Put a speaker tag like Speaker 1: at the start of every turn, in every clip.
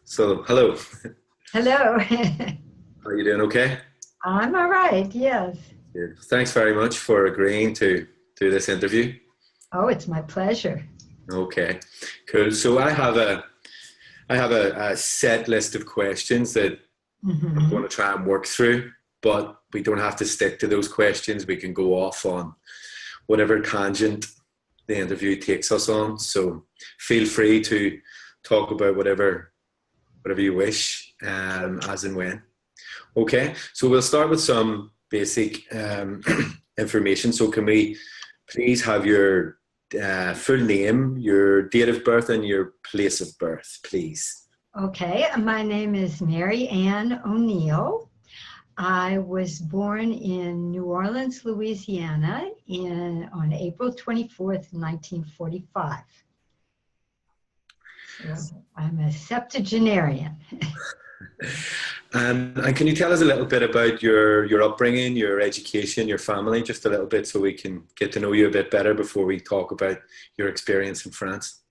Speaker 1: So, hello.
Speaker 2: Hello.
Speaker 1: How are you doing? Okay?
Speaker 2: I'm all right, yes.
Speaker 1: Good. Thanks very much for agreeing to do this interview.
Speaker 2: Oh, it's my pleasure.
Speaker 1: Okay, cool. So I have a set list of questions that I'm going
Speaker 2: Hmm.
Speaker 1: to try and work through, but we don't have to stick to those questions. We can go off on whatever tangent the interview takes us on. So feel free to talk about whatever you wish, as and when. Okay, so we'll start with some basic information. So can we please have your full name, your date of birth, and your place of birth, please?
Speaker 2: Okay, my name is Mary Ann O'Neill. I was born in New Orleans, Louisiana on April 24th, 1945. So I'm a septuagenarian.
Speaker 1: And can you tell us a little bit about your upbringing, your education, your family, just a little bit so we can get to know you a bit better before we talk about your experience in France?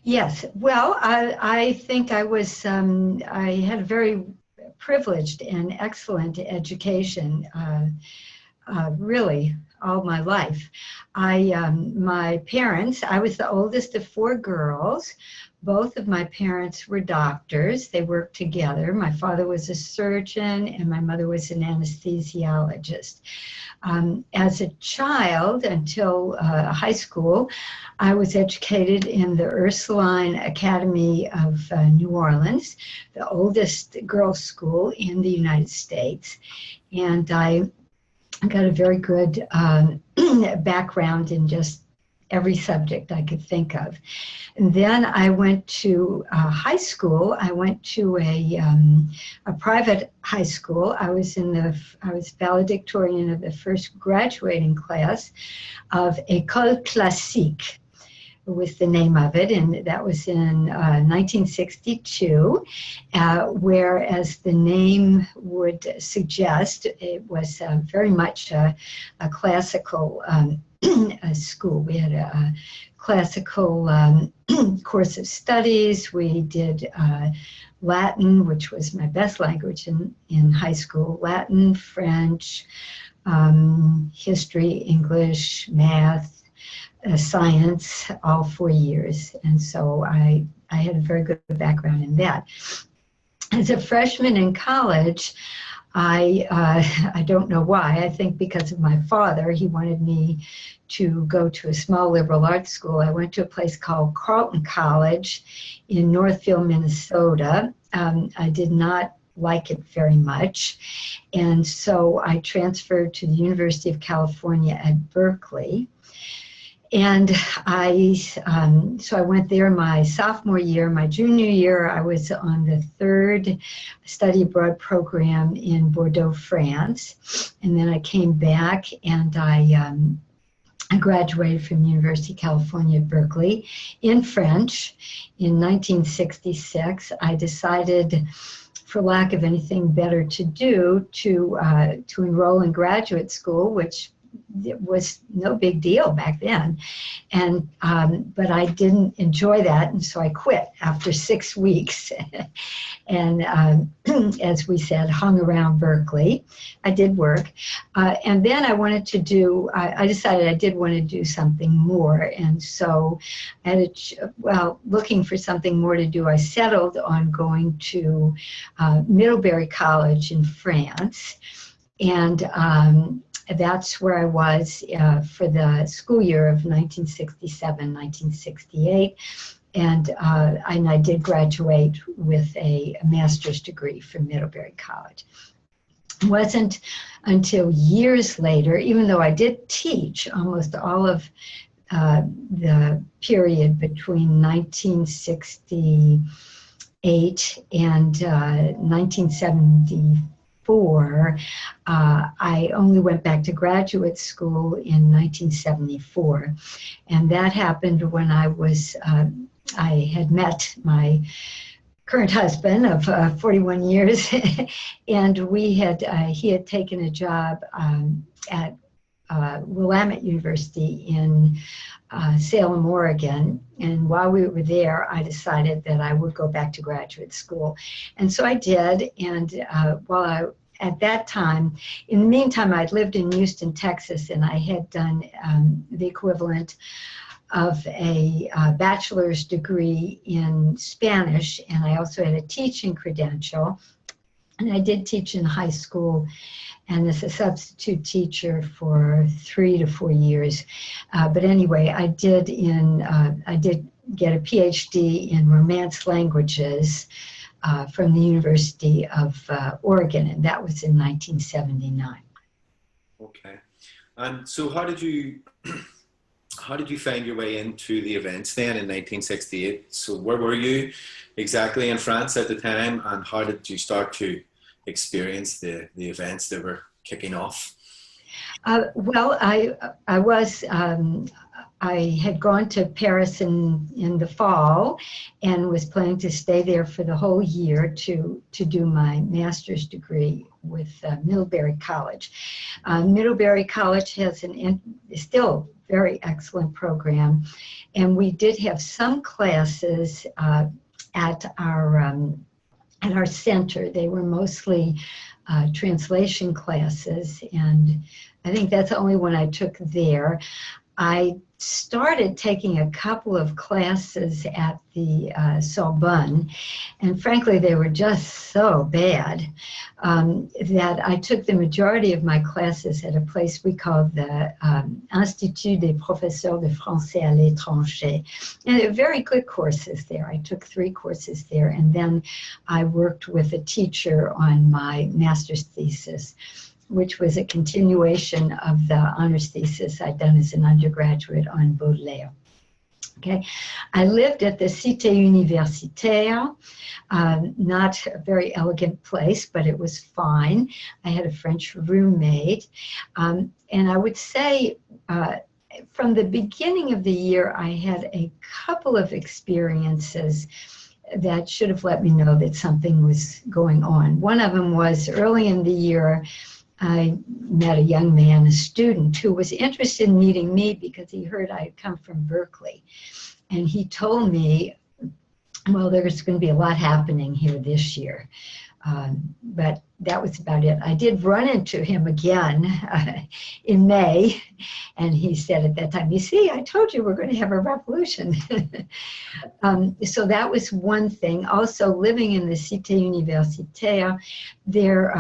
Speaker 2: Yes, well, I think I had a very privileged and excellent education, really all my life. My parents, I was the oldest of four girls. Both of my parents were doctors. They worked together. My father was a surgeon and my mother was an anesthesiologist. As a child, until high school, I was educated in the Ursuline Academy of New Orleans, the oldest girls' school in the United States. And I got a very good background in just every subject I could think of. And then I went to high school. I went to a private high school. I was valedictorian of the first graduating class of École Classique, was the name of it, and that was in 1962, whereas the name would suggest it was very much a classical a school. We had a classical course of studies. We did Latin, which was my best language in high school, Latin, French, history, English, math, science, all 4 years. And so I had a very good background in that. As a freshman in college, I don't know why. I think because of my father, he wanted me to go to a small liberal arts school. I went to a place called Carleton College in Northfield, Minnesota. I did not like it very much. And so I transferred to the University of California at Berkeley. And so I went there my sophomore year. My junior year, I was on the third study abroad program in Bordeaux, France. And then I came back and I graduated from University of California at Berkeley in French in 1966. I decided, for lack of anything better to do, to enroll in graduate school, which it was no big deal back then, and but I didn't enjoy that, and so I quit after 6 weeks, and as we said, hung around Berkeley. I did work, and then I decided I did want to do something more, and so looking for something more to do, I settled on going to Middlebury College in France, and that's where I was for the school year of 1967-1968, and I did graduate with a master's degree from Middlebury College. It wasn't until years later, even though I did teach almost all of the period between 1968 and 1974, I only went back to graduate school in 1974, and that happened when I had met my current husband of 41 years, and he had taken a job at Willamette University in Salem, Oregon. And while we were there, I decided that I would go back to graduate school. And so I did. And at that time, in the meantime, I'd lived in Houston, Texas, and I had done the equivalent of a bachelor's degree in Spanish, and I also had a teaching credential. And I did teach in high school and as a substitute teacher for 3 to 4 years. But anyway, I did get a PhD in Romance languages from the University of Oregon, and that was in 1979.
Speaker 1: Okay. And so how did you find your way into the events then in 1968? So where were you exactly in France at the time, and how did you start to experience the events that were kicking off?
Speaker 2: Well, I had gone to Paris in the fall and was planning to stay there for the whole year to do my master's degree with Middlebury College. Middlebury College has still very excellent program, and we did have some classes at our center. They were mostly translation classes, and I think that's the only one I took there. I started taking a couple of classes at the Sorbonne, and frankly, they were just so bad that I took the majority of my classes at a place we called the Institut des Professeurs de Français à l'Étranger. And they're very good courses there. I took 3 courses there, and then I worked with a teacher on my master's thesis, which was a continuation of the honors thesis I'd done as an undergraduate on Baudelaire. Okay, I lived at the Cité Universitaire, not a very elegant place, but it was fine. I had a French roommate, and I would say from the beginning of the year, I had a couple of experiences that should have let me know that something was going on. One of them was early in the year. I met a young man, a student, who was interested in meeting me because he heard I had come from Berkeley. And he told me, well, there's going to be a lot happening here this year. But that was about it. I did run into him again in May, and he said at that time, you see, I told you we're going to have a revolution. So that was one thing. Also, living in the Cité Universitaire, there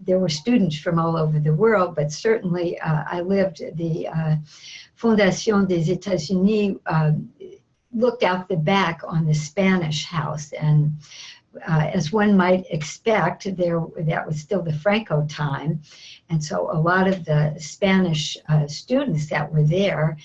Speaker 2: were students from all over the world, but certainly I lived, the Fondation des États-Unis looked out the back on the Spanish house, and as one might expect, that was still the Franco time, and so a lot of the Spanish students that were there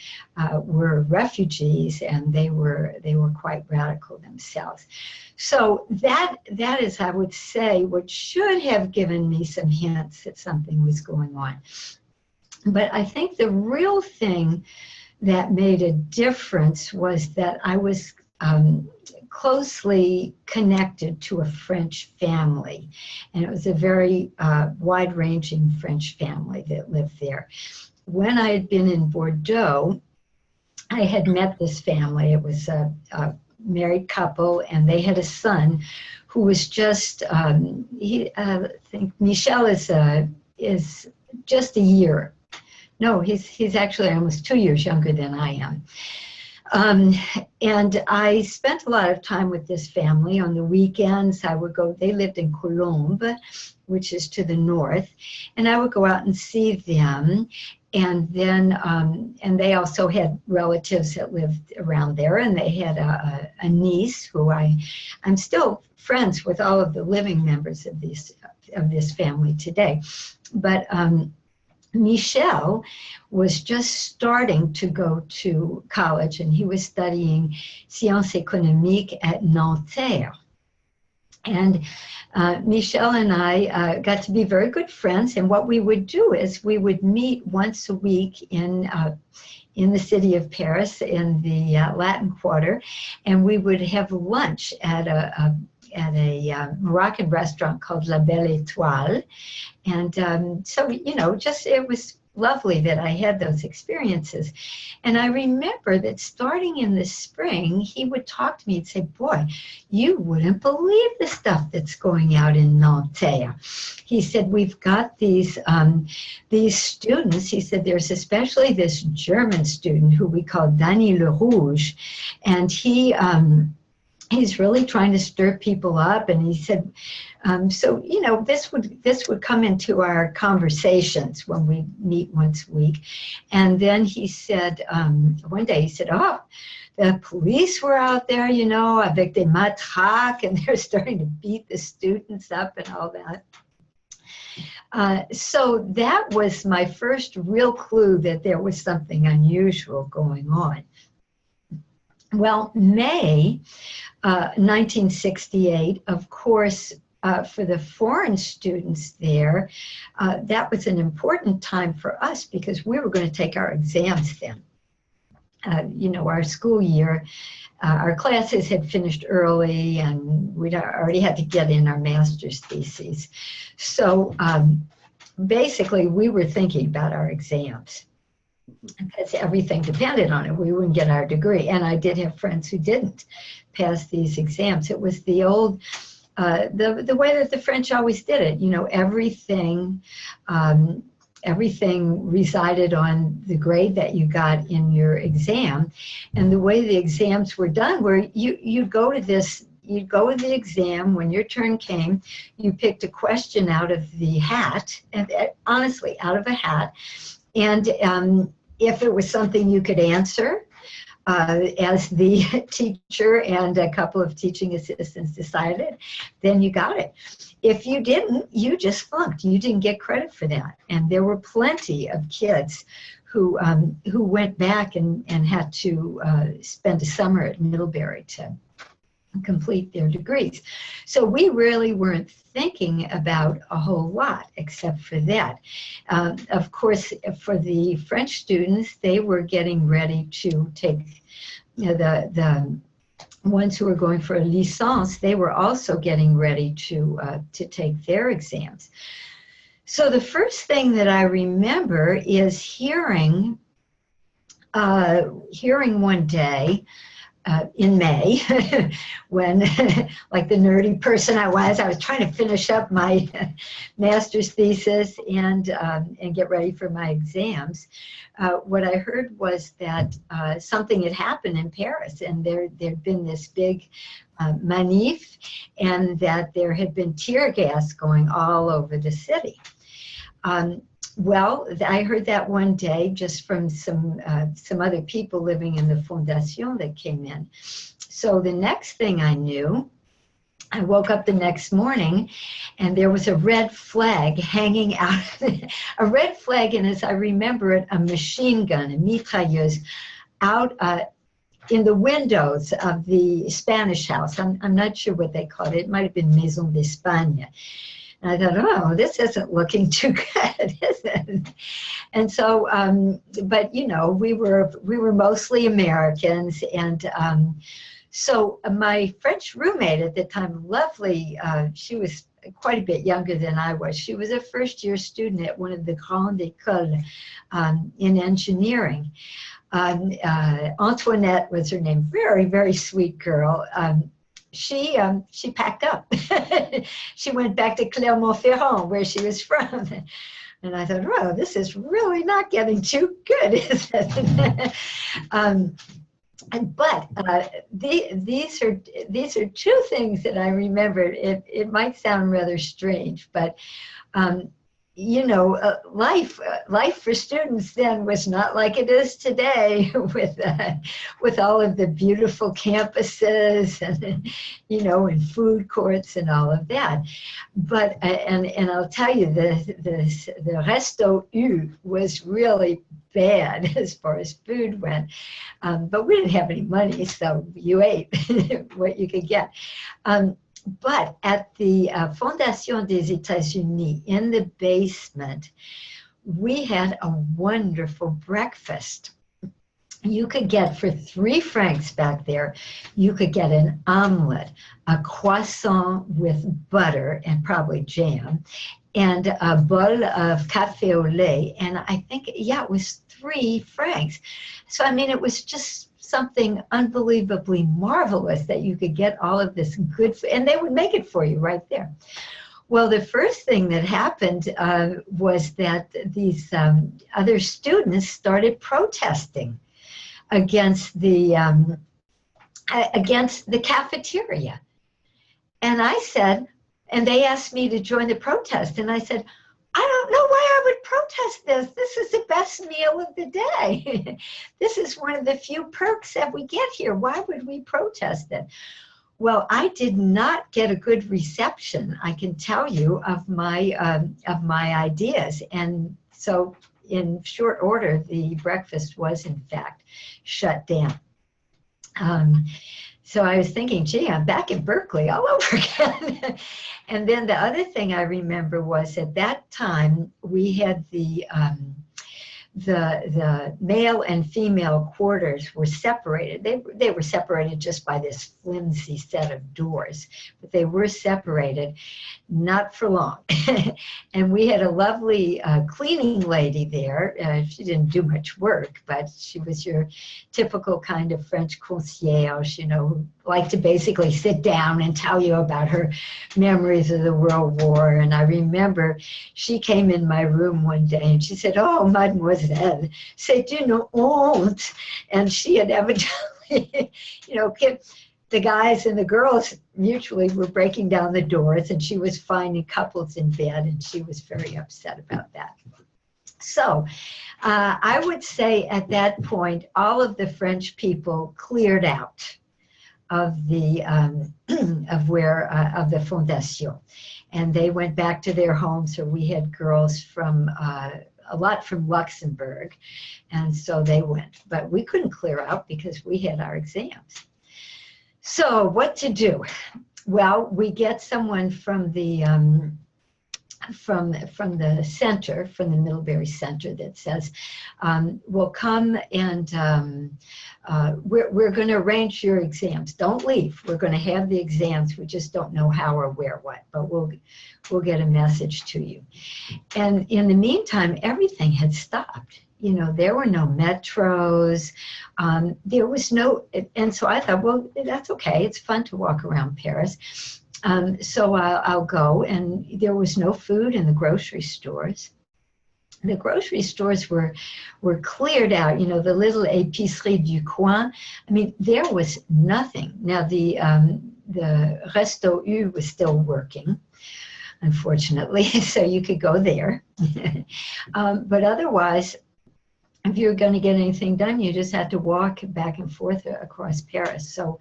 Speaker 2: were refugees, and they were quite radical themselves. So that is, I would say, what should have given me some hints that something was going on. But I think the real thing that made a difference was that I was closely connected to a French family, and it was a very wide-ranging French family that lived there. When I had been in Bordeaux, I had met this family. It was a married couple, and they had a son who was just, I think Michel is just a year. No, he's actually almost 2 years younger than I am. And I spent a lot of time with this family. On the weekends, I would go, they lived in Colombes, which is to the north, and I would go out and see them. And then, and they also had relatives that lived around there, and they had a niece who I'm still friends with all of the living members of this family today. But Michel was just starting to go to college, and he was studying Sciences Économiques at Nanterre. And Michel and I got to be very good friends, and what we would do is we would meet once a week in the city of Paris in the Latin Quarter, and we would have lunch at a Moroccan restaurant called La Belle Étoile. And so, you know, just it lovely that I had those experiences. And I remember that starting in the spring, he would talk to me and say, boy, you wouldn't believe the stuff that's going out in Nanterre. He said, we've got these students. He said, there's especially this German student who we call Danny Le Rouge. And he's really trying to stir people up. And he said, so, you know, this would come into our conversations when we meet once a week. And then he said, one day he said, oh, the police were out there, you know, avec des matraques, and they're starting to beat the students up and all that. So that was my first real clue that there was something unusual going on. Well, May 1968, of course, for the foreign students there, that was an important time for us because we were going to take our exams then. You know, our school year, our classes had finished early and we'd already had to get in our master's theses. So basically, we were thinking about our exams because everything depended on it. We wouldn't get our degree. And I did have friends who didn't pass these exams. It was the old, the way that the French always did it. You know, everything resided on the grade that you got in your exam. And the way the exams were done were you'd go to the exam. When your turn came, you picked a question out of the hat, and honestly, out of a hat. And if it was something you could answer, as the teacher and a couple of teaching assistants decided, then you got it. If you didn't, you just flunked. You didn't get credit for that. And there were plenty of kids who went back and had to spend a summer at Middlebury to complete their degrees. So we really weren't thinking about a whole lot except for that. Of course, for the French students, they were getting ready to take, you know, the ones who were going for a licence, they were also getting ready to take their exams. So the first thing that I remember is hearing one day, in May, when, like the nerdy person I was trying to finish up my master's thesis and get ready for my exams. What I heard was that something had happened in Paris, and there'd been this big manif, and that there had been tear gas going all over the city. Well, I heard that one day just from some other people living in the Fondation that came in. So the next thing I knew, I woke up the next morning and there was a red flag hanging out, a red flag, and as I remember it, a machine gun, a mitrailleuse, out in the windows of the Spanish house. I'm not sure what they called it. It might have been Maison d'Espagne. And I thought, oh, this isn't looking too good, is it? And so, but you know, we were mostly Americans, and so my French roommate at the time, lovely, she was quite a bit younger than I was. She was a first-year student at one of the Grandes Écoles in engineering. Antoinette was her name, very, very sweet girl. She packed up. She went back to Clermont-Ferrand, where she was from. And I thought, well, this is really not getting too good, is it? But these are two things that I remembered. It might sound rather strange, but you know, life for students then was not like it is today with all of the beautiful campuses and, you know, and food courts and all of that. But and I'll tell you, the Resto U was really bad as far as food went, but we didn't have any money, so you ate what you could get. But at the Fondation des États-Unis, in the basement, we had a wonderful breakfast. You could get, for 3 francs back there, you could get an omelet, a croissant with butter and probably jam, and a bowl of café au lait. And I think, yeah, it was 3 francs. So, I mean, it was just something unbelievably marvelous that you could get all of this good food, and they would make it for you right there. Well, the first thing that happened was that these other students started protesting against the cafeteria. And I said, and they asked me to join the protest, and I said, I don't know why I would protest this. This is the best meal of the day. This is one of the few perks that we get here. Why would we protest it? Well, I did not get a good reception, I can tell you, of my ideas. And so in short order, the breakfast was in fact shut down. So I was thinking, gee, I'm back in Berkeley all over again. And then the other thing I remember was at that time we had the male and female quarters were separated. They were separated just by this flimsy set of doors, but they were separated, not for long. And we had a lovely cleaning lady there. She didn't do much work, but she was your typical kind of French concierge, you know, who liked to basically sit down and tell you about her memories of the World War. And I remember she came in my room one day and she said, "Oh, mademoiselle, c'est une honte." And she had evidently, you know, the guys and the girls mutually were breaking down the doors, and she was finding couples in bed, and she was very upset about that. So I would say at that point, all of the French people cleared out of the of the Fondation, and they went back to their homes. So we had girls from a lot from Luxembourg, and so they went, but we couldn't clear out because we had our exams. So what to do? Well, we get someone from the center, from the Middlebury Center, that says, we'll come and we're going to arrange your exams. Don't leave. We're going to have the exams. We just don't know how or where, what, but we'll get a message to you. And in the meantime, everything had stopped. You know, there were no metros, there was no, and so I thought, well, that's okay. It's fun to walk around Paris. So I'll go, and there was no food in the grocery stores. The grocery stores were cleared out, you know, the little épicerie du coin. I mean, there was nothing. Now, the Resto U was still working, unfortunately, so you could go there. But otherwise, if you were going to get anything done, you just had to walk back and forth across Paris. So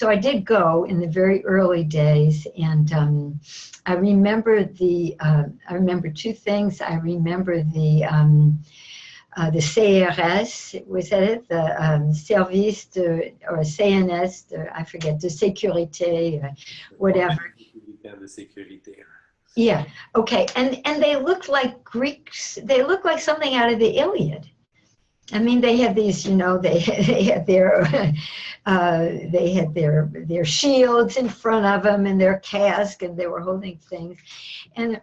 Speaker 2: I did go in the very early days, and I remember I remember 2 things. I remember the CRS, was that it? The Service de, or CNS, I forget, de sécurité, whatever. Yeah. Okay. And they looked like Greeks. They looked like something out of the Iliad. I mean, they had these, you know, they had their shields in front of them and their cask, and they were holding things. And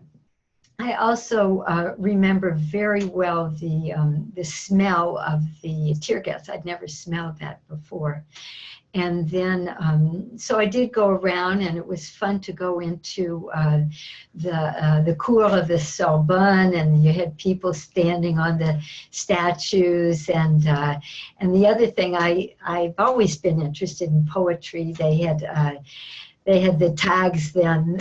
Speaker 2: I also remember very well the smell of the tear gas. I'd never smelled that before. And then, so I did go around, and it was fun to go into the cour of the Sorbonne, and you had people standing on the statues. And the other thing, I've always been interested in poetry. They had the tags then,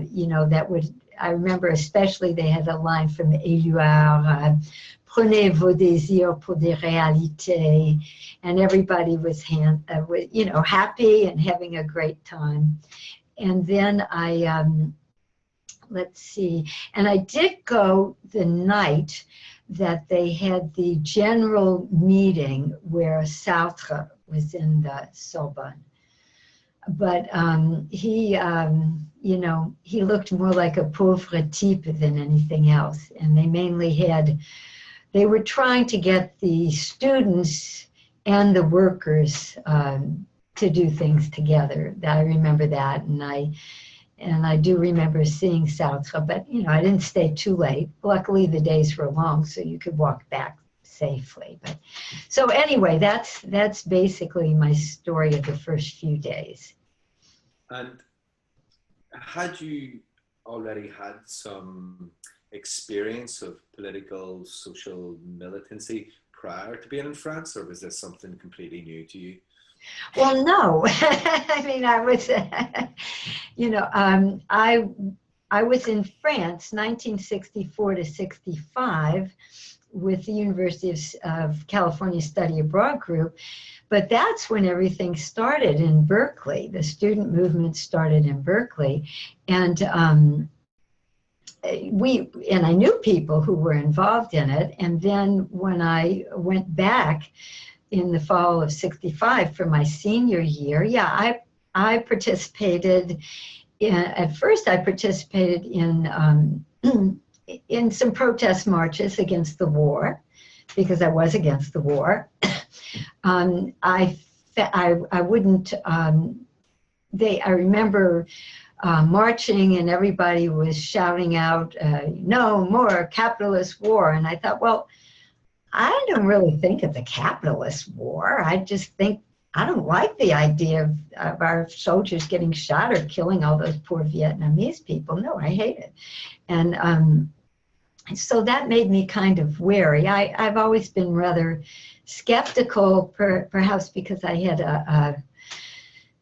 Speaker 2: you know, that would, I remember especially they had a line from Éluard, Prenez vos désirs pour des réalités, and everybody was, you know, happy and having a great time. And then let's see, and I did go the night that they had the general meeting where Sartre was in the Sorbonne. But he, you know, he looked more like a pauvre type than anything else. And they were trying to get the students and the workers to do things together. I remember that. And And I do remember seeing Sartre, but you know, I didn't stay too late. Luckily, the days were long, so you could walk back safely. But so anyway, that's basically my story of the first few days.
Speaker 1: And had you already had some experience of political, social militancy prior to being in France, or was this something completely new to you?
Speaker 2: Well, no. I mean, I was, you know, I was in France, 1964 to 65, with the University of California Study Abroad group. But that's when everything started in Berkeley. The student movement started in Berkeley. And I knew people who were involved in it. And then when I went back in the fall of 65 for my senior year, yeah, I participated at first I participated in some protest marches against the war, because I was against the war. I wouldn't, I remember marching and everybody was shouting out, no more capitalist war. And I thought, well, I don't really think it's a capitalist war. I just think, I don't like the idea of our soldiers getting shot or killing all those poor Vietnamese people. No, I hate it. And so that made me kind of wary. I've always been rather skeptical, perhaps because I had a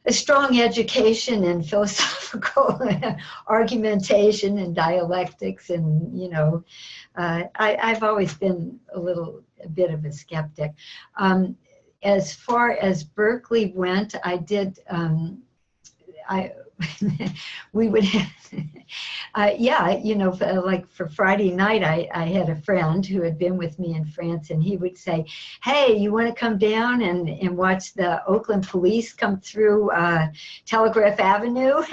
Speaker 2: strong education in philosophical argumentation and dialectics, and you know, I've always been a bit of a skeptic. As far as Berkeley went, I did. We would have, yeah, you know, like for Friday night, I had a friend who had been with me in France, and he would say, hey, you want to come down and watch the Oakland police come through Telegraph Avenue?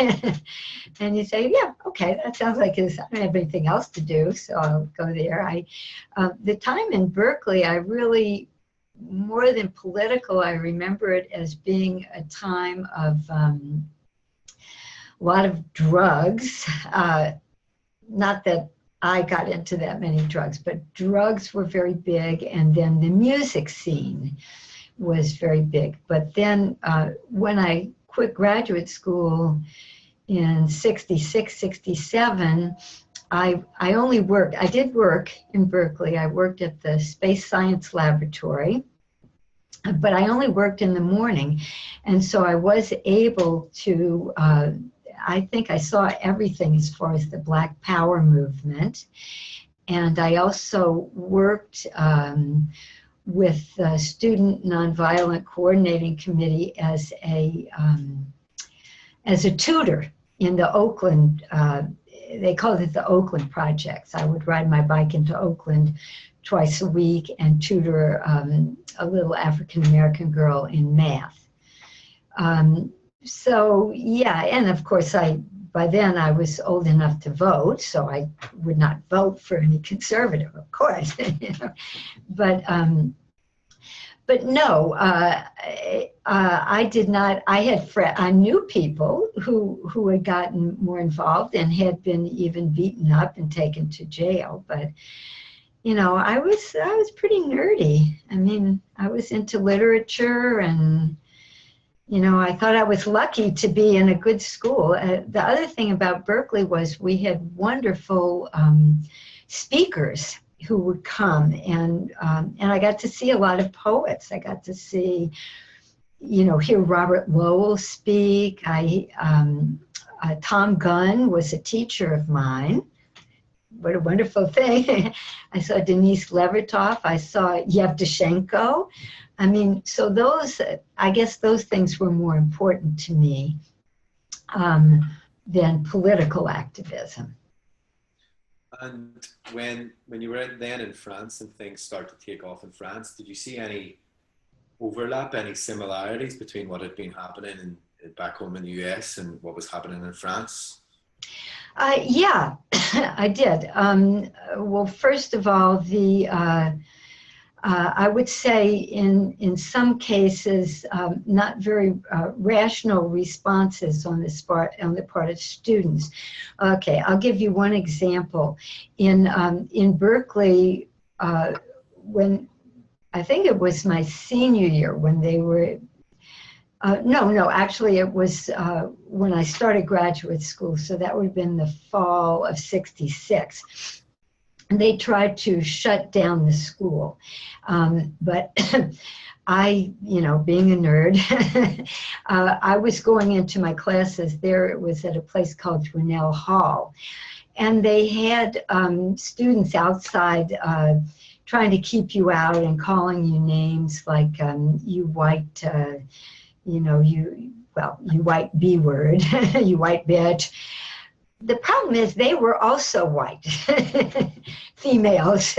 Speaker 2: And you say, yeah, okay, that sounds like I don't have anything else to do, so I'll go there. The time in Berkeley, I really, more than political, I remember it as being a time of a lot of drugs. Not that I got into that many drugs, but drugs were very big, and then the music scene was very big. But then when I quit graduate school in 66, 67, I did work in Berkeley. I worked at the Space Science Laboratory, but I only worked in the morning. And so I was able to, I think I saw everything as far as the Black Power movement. And I also worked with the Student Nonviolent Coordinating Committee as a tutor in the Oakland, they called it the Oakland Projects. I would ride my bike into Oakland twice a week and tutor a little African-American girl in math. So yeah, and of course by then I was old enough to vote, so I would not vote for any conservative, of course, you know. But no, I did not. I knew people who had gotten more involved and had been even beaten up and taken to jail. But you know, I was pretty nerdy. I mean, I was into literature, and you know, I thought I was lucky to be in a good school. The other thing about Berkeley was we had wonderful speakers who would come, and I got to see a lot of poets. I got to see, you know, hear Robert Lowell speak. Tom Gunn was a teacher of mine. What a wonderful thing. I saw Denise Levertov. I saw Yevtushenko. I mean, so I guess those things were more important to me than political activism.
Speaker 1: And when you were then in France and things started to take off in France, did you see any overlap, any similarities between what had been happening back home in the US and what was happening in France? Yeah,
Speaker 2: I did. Well, first of all, I would say in some cases, not very rational responses on the part of students. Okay, I'll give you one example. In Berkeley, when I think it was my senior year when they were. No, actually it was when I started graduate school, so that would have been the fall of '66. And they tried to shut down the school. But I, being a nerd, I was going into my classes there. It was at a place called Grinnell Hall. And they had students outside trying to keep you out and calling you names like you white, you white B word, you white bitch. The problem is they were also white females,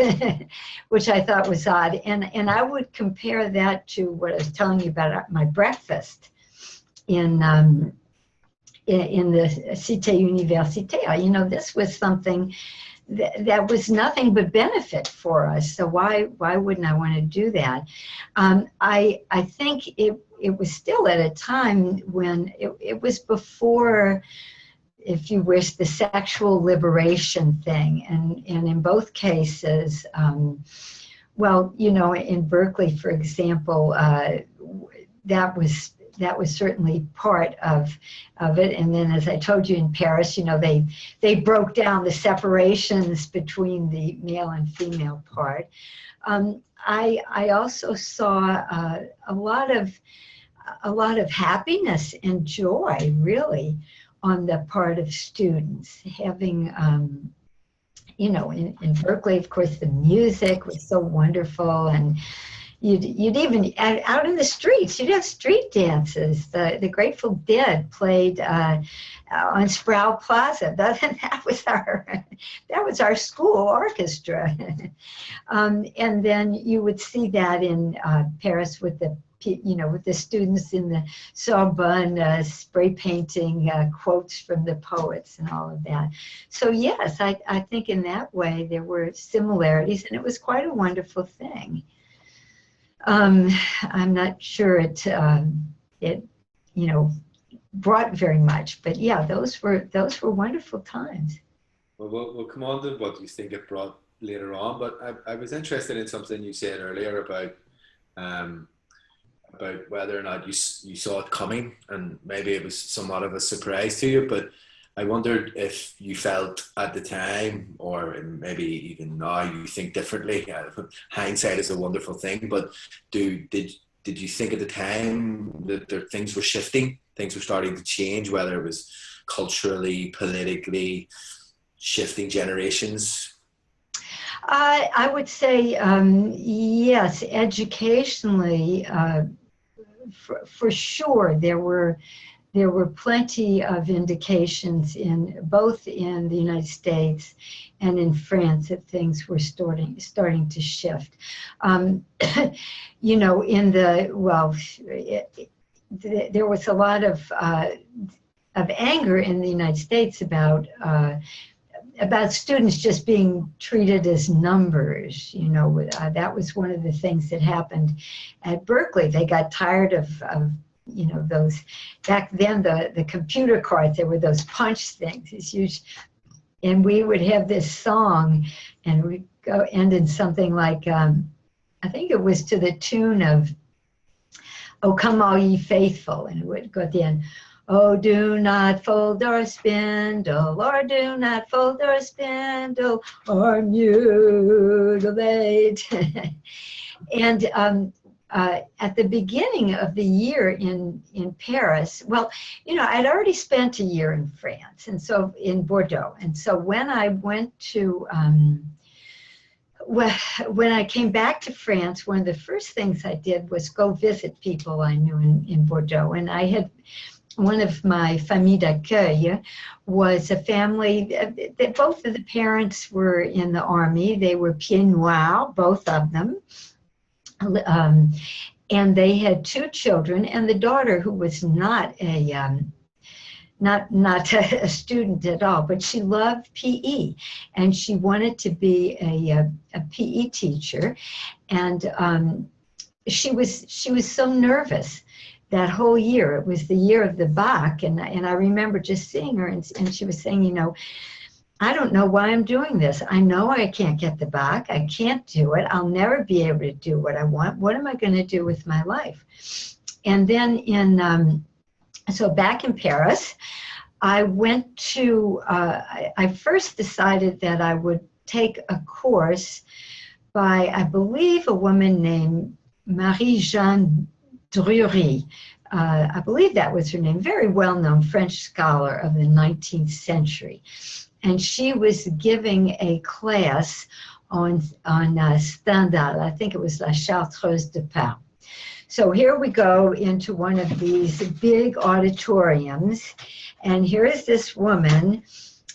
Speaker 2: which I thought was odd. And I would compare that to what I was telling you about at my breakfast in the Cité Universitaire. This was something that was nothing but benefit for us. So why wouldn't I want to do that? I think it was still at a time when it was before, if you wish, the sexual liberation thing. And in both cases, in Berkeley, for example, that was certainly part of it. And then, as I told you, in Paris, they broke down the separations between the male and female part. I also saw a lot of happiness and joy, really, on the part of students, having, in Berkeley, of course, the music was so wonderful, and you'd even, out in the streets, you'd have street dances. The Grateful Dead played on Sproul Plaza. That was our school orchestra. And then you would see that in Paris with the students in the Sorbonne spray painting quotes from the poets and all of that. So yes, I think in that way there were similarities, and it was quite a wonderful thing. I'm not sure it brought very much, but yeah, those were wonderful times.
Speaker 1: Well, we'll come on to what you think it brought later on, but I was interested in something you said earlier about whether or not you saw it coming, and maybe it was somewhat of a surprise to you, but I wondered if you felt at the time, or maybe even now, you think differently. Hindsight is a wonderful thing, but did you think at the time that things were shifting, things were starting to change, whether it was culturally, politically, shifting generations?
Speaker 2: I would say yes, educationally, for sure there were plenty of indications both in the United States and in France that things were starting to shift. There was a lot of anger in the United States about students just being treated as numbers. That was one of the things that happened at Berkeley. They got tired of those, back then, the computer cards, there were those punch things. It's huge. And we would have this song, and we'd go end in something like, I think it was to the tune of, "Oh, come all ye faithful," and it would go at the end, "Oh, do not fold or spindle, or do not fold or spindle, or mutilate." And at the beginning of the year in Paris, I'd already spent a year in France, and so in Bordeaux. And so when I went to, when I came back to France, one of the first things I did was go visit people I knew in Bordeaux. And I had, one of my famille d'accueil was a family that both of the parents were in the army. They were pieds noirs, both of them. And they had two children, and the daughter, who was not not a student at all, but she loved PE, and she wanted to be a PE teacher, and she was so nervous that whole year. It was the year of the bac, and I remember just seeing her, and she was saying, you know, I don't know why I'm doing this. I know I can't get the bac. I can't do it. I'll never be able to do what I want. What am I going to do with my life? And then so back in Paris, I went to, I first decided that I would take a course by, I believe, a woman named Marie-Jeanne Drury. I believe that was her name, very well-known French scholar of the 19th century. And she was giving a class on Stendhal. I think it was La Chartreuse de Parme. So here we go into one of these big auditoriums, and here is this woman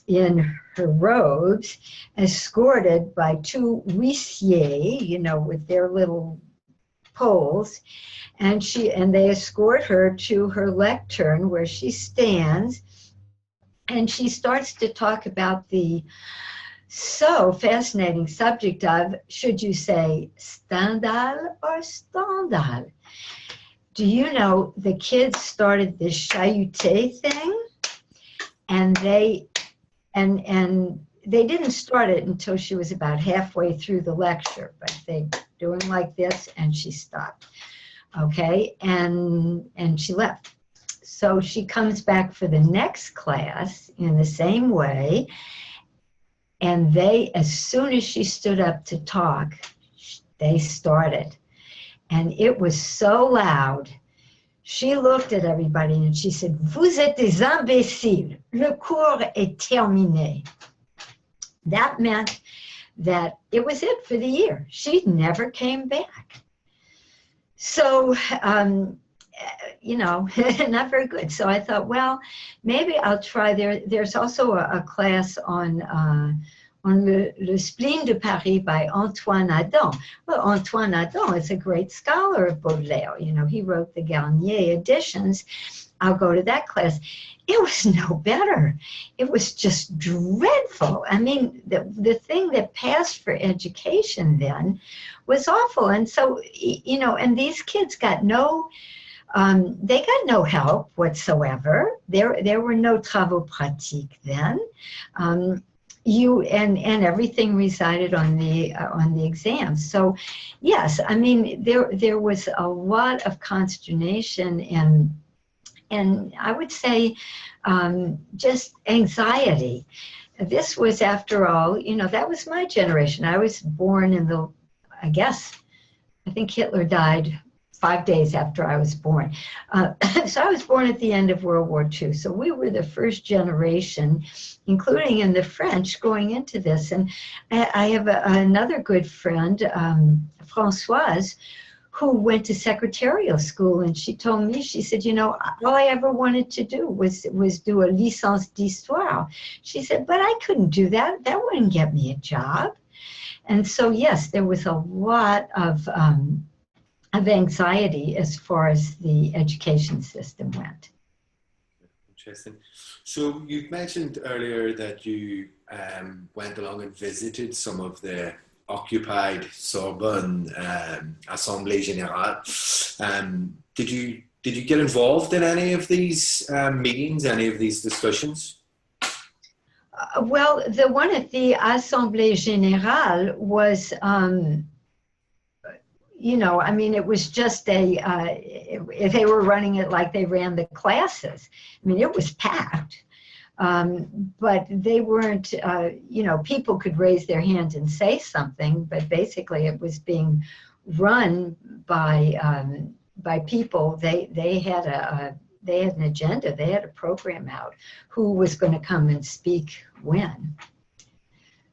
Speaker 2: in her robes, escorted by two huissiers, you know, with their little poles, and they escort her to her lectern where she stands, and she starts to talk about the so fascinating subject of, should you say Stendhal or Stendhal? Do you know the kids started this chahuté thing, and they didn't start it until she was about halfway through the lecture, but they doing like this, and she stopped. Okay, and she left. So she comes back for the next class in the same way, and they, as soon as she stood up to talk, they started. And it was so loud. She looked at everybody and she said, "Vous êtes des imbéciles. Le cours est terminé." That meant that it was it for the year. She never came back. So, you know, not very good. So I thought, well, maybe I'll try there. There's also a class on le Spleen de Paris by Antoine Adam. Well, Antoine Adam is a great scholar of Baudelaire. You know, he wrote the Garnier editions. I'll go to that class. It was no better. It was just dreadful. I mean, the thing that passed for education then was awful. And so, you know, and these kids got no, they got no help whatsoever. There were no travaux pratiques then. And everything resided on the exams. So, yes, I mean, there was a lot of consternation and I would say just anxiety. This was, after all, you know, that was my generation. I was born in I think Hitler died 5 days after I was born. So I was born at the end of World War II. So we were the first generation, including in the French, going into this. And I have another good friend, Françoise, who went to secretarial school, and she told me, she said, you know, all I ever wanted to do was do a licence d'histoire. She said, but I couldn't do that. That wouldn't get me a job. And so, yes, there was a lot of anxiety as far as the education system went.
Speaker 1: Interesting. So you've mentioned earlier that you went along and visited some of the occupied Sorbonne Isolationeval. Did you get involved in any of these meetings, any of these discussions?
Speaker 2: Well, the one at the Assemblée Générale was, you know, I mean, it was just they were running it like they ran the classes. I mean, it was packed. But they weren't, you know, people could raise their hands and say something, but basically it was being run by people. They had an agenda. They had a program out. Who was going to come and speak when?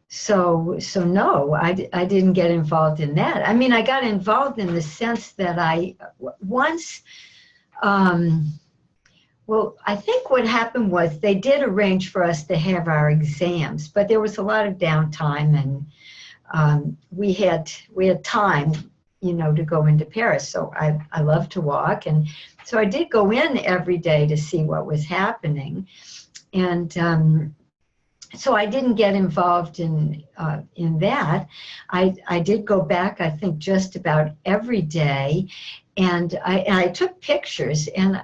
Speaker 2: So no, I didn't get involved in that. I mean, I got involved in the sense that I once. Well, I think what happened was they did arrange for us to have our exams, but there was a lot of downtime, and we had time, you know, to go into Paris. So I love to walk. And so I did go in every day to see what was happening. And so I didn't get involved in that. I did go back, I think, just about every day. And I took pictures. And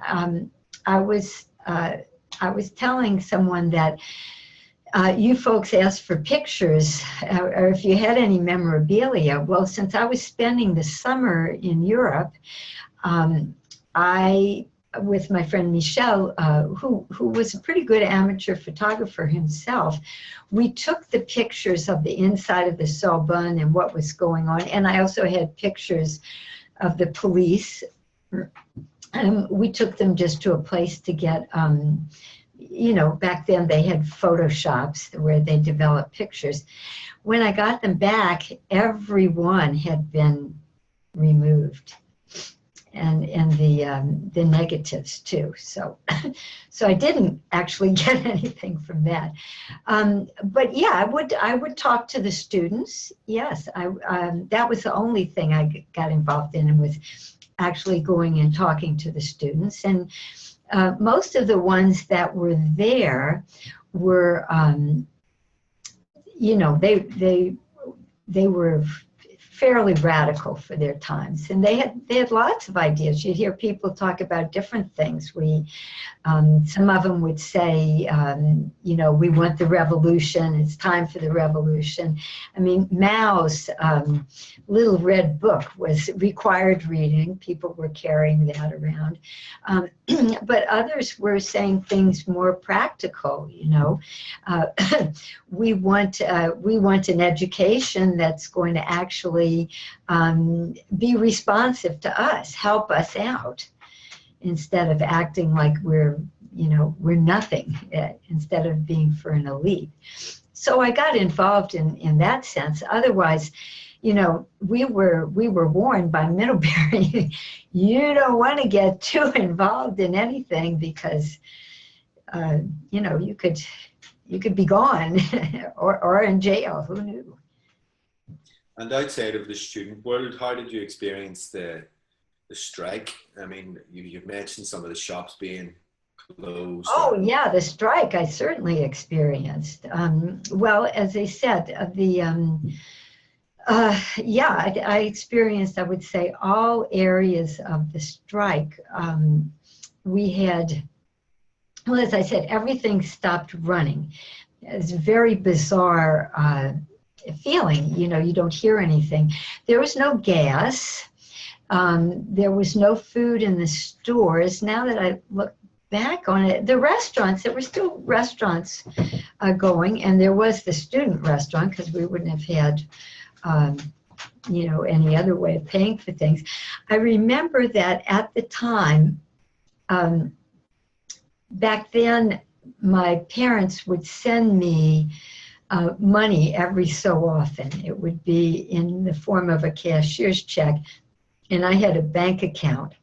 Speaker 2: I was telling someone that you folks asked for pictures, or if you had any memorabilia. Well, since I was spending the summer in Europe, with my friend Michel, who was a pretty good amateur photographer himself, we took the pictures of the inside of the Sorbonne and what was going on. And I also had pictures of the police. And we took them just to a place to get, you know, back then they had Photoshops where they developed pictures. When I got them back, every one had been removed, and the negatives too. So I didn't actually get anything from that. But yeah, I would talk to the students. Yes, that was the only thing I got involved in, and was actually going and talking to the students. And most of the ones that were there were, you know, they were fairly radical for their times, and they had lots of ideas. You'd hear people talk about different things. Some of them would say, you know, we want the revolution. It's time for the revolution. I mean, Mao's Little Red Book was required reading. People were carrying that around. But others were saying things more practical, you know. We want an education that's going to actually be responsive to us, help us out, instead of acting like we're nothing, instead of being for an elite. So I got involved in that sense. Otherwise, you know, we were warned by Middlebury, you don't want to get too involved in anything, because you know, you could be gone or in jail. Who knew?
Speaker 1: And outside of the student world, how did you experience the strike? I mean, you've mentioned some of the shops being closed.
Speaker 2: Oh yeah, the strike I certainly experienced. Well, as I said, I experienced, I would say, all areas of the strike. We had, well, as I said, everything stopped running. It's a very bizarre feeling, you know, you don't hear anything. There was no gas. There was no food in the stores. Now that I look back on it, the restaurants, there were still restaurants going, and there was the student restaurant, because we wouldn't have had, you know, any other way of paying for things. I remember that at the time, back then, my parents would send me money every so often. It would be in the form of a cashier's check, and I had a bank account,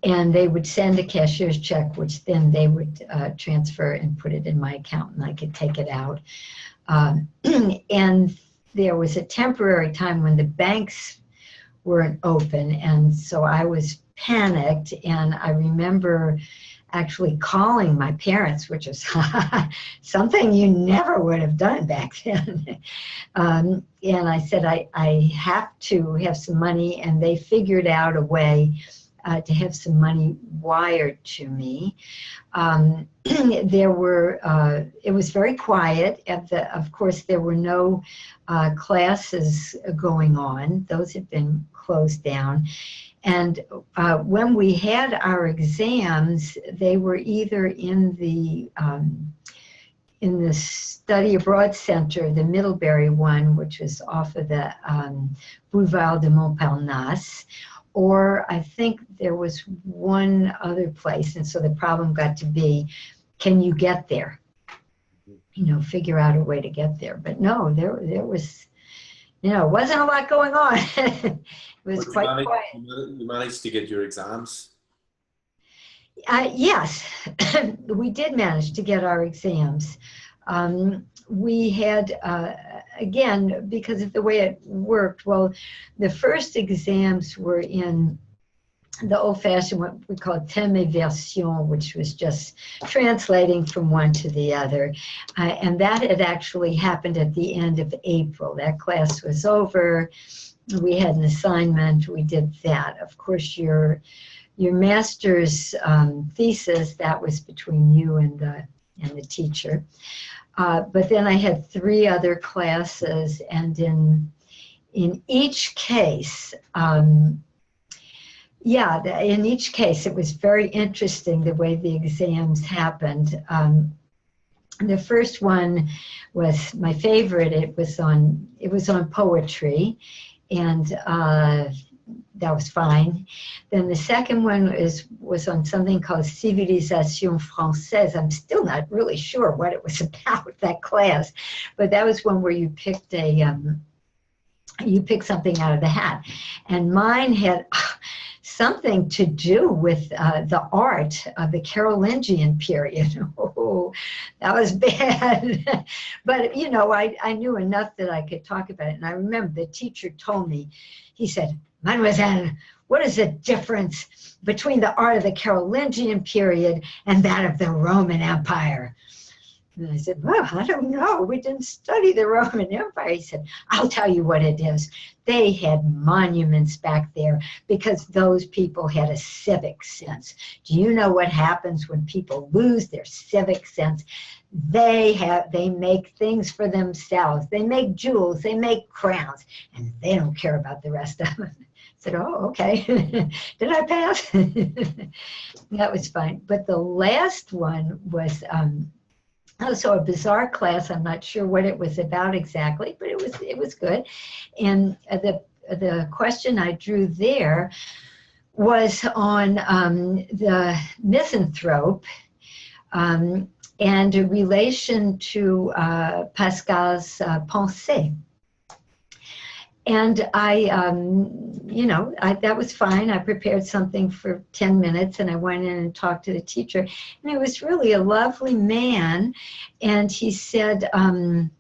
Speaker 2: and they would send a cashier's check, which then they would transfer and put it in my account, and I could take it out. And there was a temporary time when the banks weren't open, and so I was panicked, and I remember actually calling my parents, which is something you never would have done back then. And I said, I have to have some money, and they figured out a way to have some money wired to me. There were, it was very quiet. Of course, there were no classes going on. Those had been closed down. And when we had our exams, they were either in the study abroad center, the Middlebury one, which was off of the Boulevard de Montparnasse, or I think there was one other place. And so the problem got to be, can you get there? You know, figure out a way to get there. But no, there was, you know, wasn't a lot going on. It was quite quiet.
Speaker 1: You managed to get your exams?
Speaker 2: Yes, we did manage to get our exams. we had, again, because of the way it worked, well, the first exams were in the old-fashioned, what we call thème et version, which was just translating from one to the other. And that had actually happened at the end of April. That class was over. We had an assignment. We did that. Of course, your master's thesis, that was between you and the teacher. But then I had 3 other classes, and in each case, in each case, it was very interesting the way the exams happened. The first one was my favorite. It was on poetry, and that was fine. Then the second one was on something called Civilisation Française. I'm still not really sure what it was about, that class, but that was one where you picked something out of the hat, and mine had something to do with the art of the Carolingian period. Oh, that was bad. But, you know, I knew enough that I could talk about it. And I remember the teacher told me, he said, "Mademoiselle, what is the difference between the art of the Carolingian period and that of the Roman Empire?" And I said, "Well, I don't know. We didn't study the Roman Empire." He said, "I'll tell you what it is. They had monuments back there because those people had a civic sense. Do you know what happens when people lose their civic sense? They make things for themselves. They make jewels, they make crowns, and they don't care about the rest of them." I said, "Oh, okay." Did I pass? That was fine. But the last one was also a bizarre class. I'm not sure what it was about exactly, but it was good. And the question I drew there was on the misanthrope and a relation to Pascal's pensée. And that was fine. I prepared something for 10 minutes and I went in and talked to the teacher. And it was really a lovely man. And he said, and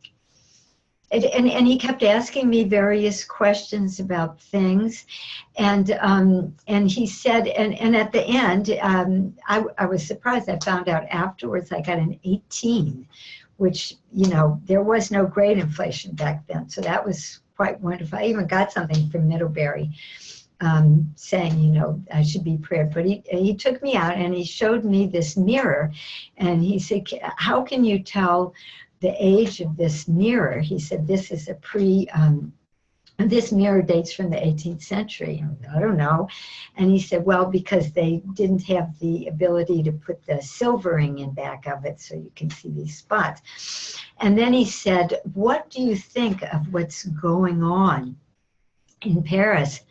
Speaker 2: he kept asking me various questions about things. And he said, and at the end, I was surprised. I found out afterwards I got an 18, which, you know, there was no grade inflation back then. So that was quite wonderful. I even got something from Middlebury saying, you know, I should be prepared. But he took me out and he showed me this mirror. And he said, "How can you tell the age of this mirror?" He said, "This is this mirror dates from the 18th century. I don't know. And he said, "Well, because they didn't have the ability to put the silvering in back of it so you can see these spots." And then he said, "What do you think of what's going on in Paris?"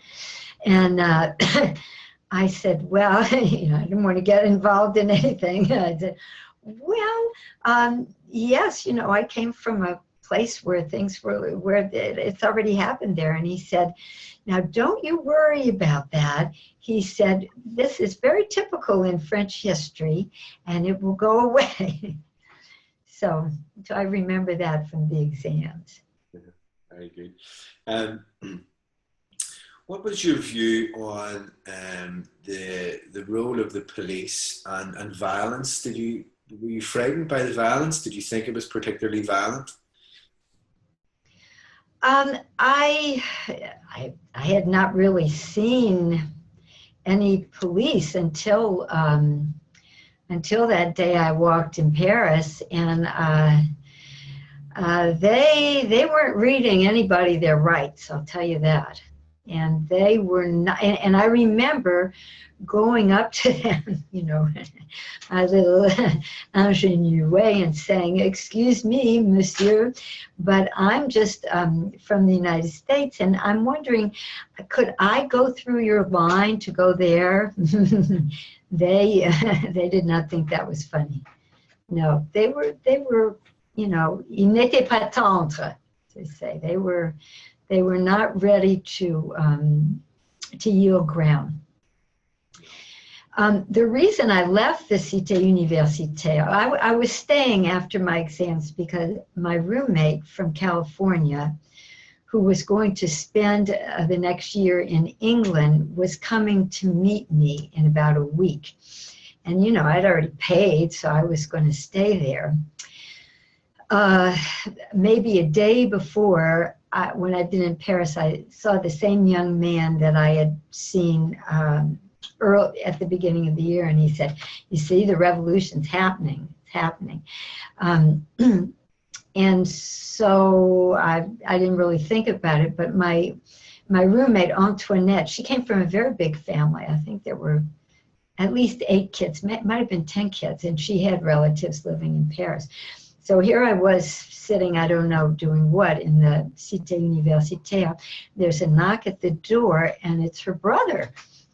Speaker 2: And I said, "Well," you know, I didn't want to get involved in anything. I said, "Well, yes, you know, I came from a place where it's already happened there." And he said, "Now, don't you worry about that." He said, "This is very typical in French history and it will go away." So I remember that from the exams.
Speaker 1: Yeah, very good. What was your view on the role of the police and violence? Were you frightened by the violence? Did you think it was particularly violent?
Speaker 2: I had not really seen any police until that day I walked in Paris, and they weren't reading anybody their rights, I'll tell you that. And they were not, and I remember going up to them, you know, a little ingenue way and saying, "Excuse me, monsieur, but I'm just from the United States, and I'm wondering, could I go through your line to go there?" They did not think that was funny. No, they were, you know, ils n'étaient pas tendres, to say. They were not ready to yield ground. The reason I left the Cité Universitaire, I was staying after my exams because my roommate from California, who was going to spend the next year in England, was coming to meet me in about a week. And, you know, I'd already paid, so I was going to stay there. Maybe a day before, when I'd been in Paris, I saw the same young man that I had seen early at the beginning of the year, and he said, "You see, the revolution's happening. It's happening." And so I didn't really think about it, but my roommate Antoinette, she came from a very big family. I think there were at least 8 kids, might have been 10 kids, and she had relatives living in Paris. So here I was sitting, I don't know, doing what, in the Cité Universitaire. There's a knock at the door, and it's her brother.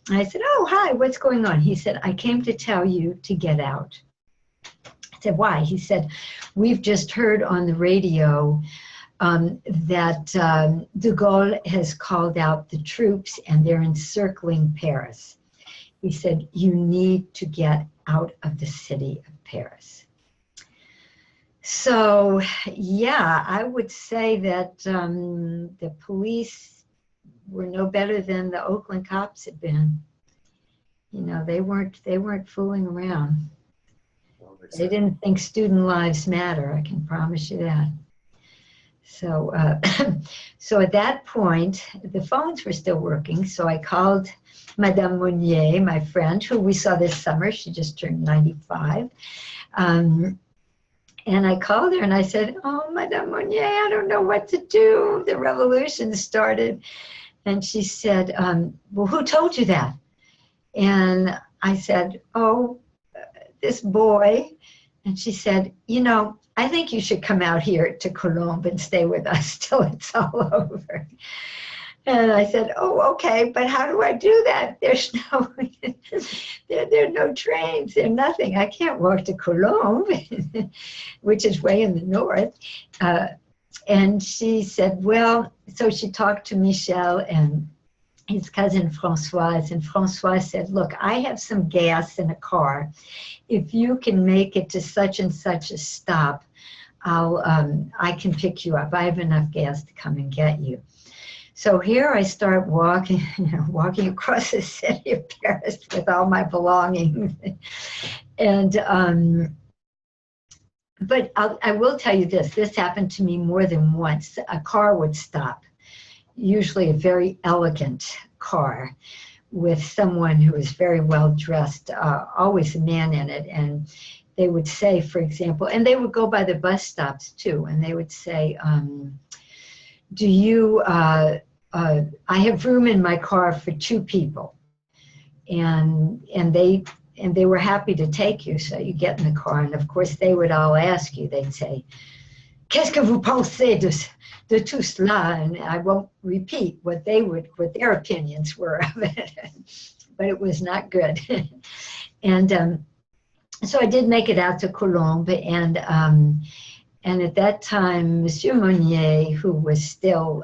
Speaker 2: And I said, "Oh, hi, what's going on?" He said, "I came to tell you to get out." I said, "Why?" He said, "We've just heard on the radio that de Gaulle has called out the troops, and they're encircling Paris." He said, "You need to get out of the city of Paris." So, yeah, I would say that the police were no better than the Oakland cops had been. You know, they weren't fooling around. They didn't think student lives matter, I can promise you that. So, so at that point, the phones were still working, so I called Madame Monnier, my friend, who we saw this summer. She just turned 95. And I called her and I said, "Oh, Madame Monnier, I don't know what to do. The revolution started." And she said, "Well, who told you that?" And I said, "Oh, this boy." And she said, "You know, I think you should come out here to Colombes and stay with us till it's all over." And I said, "Oh, okay, but how do I do that? There's no, there are no trains, there's nothing. I can't walk to Colombes," which is way in the north. And she said, "Well," so she talked to Michel and his cousin Françoise, and Françoise said, "Look, I have some gas in a car. If you can make it to such and such a stop, I can pick you up. I have enough gas to come and get you." So here I start walking, walking across the city of Paris with all my belongings. And, but I will tell you this happened to me more than once. A car would stop, usually a very elegant car with someone who was very well dressed, always a man in it. And they would say, for example, and they would go by the bus stops too, and they would say, "Do you, I have room in my car for 2 people." And they were happy to take you. So you get in the car, and of course they would all ask you, they'd say, "Qu'est-ce que vous pensez de tout cela?" And I won't repeat what their opinions were of it, but it was not good. And so I did make it out to Colombes, and at that time, Monsieur Monnier, who was still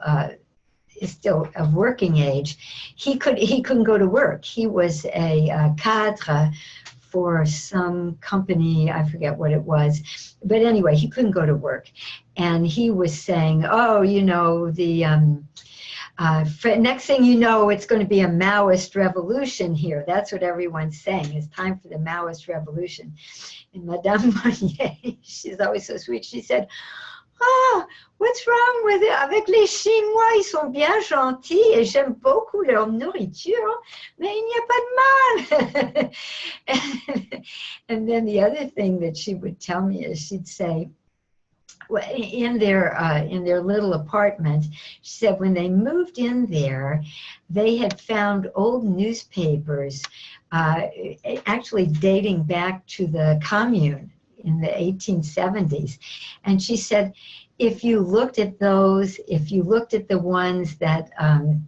Speaker 2: of working age, he couldn't go to work. He was a cadre for some company, I forget what it was, but anyway, he couldn't go to work, and he was saying, "Oh, you know, the next thing you know, it's going to be a Maoist revolution here." That's what everyone's saying. It's time for the Maoist revolution. And Madame Monnier, she's always so sweet. She said, "Ah, what's wrong with it? Avec les Chinois, ils sont bien gentils et j'aime beaucoup leur nourriture, mais il n'y a pas de mal." And then the other thing that she would tell me is she'd say, in their little apartment, she said when they moved in there, they had found old newspapers, actually dating back to the Commune in the 1870s. And she said, if you looked at those, if you looked at the ones that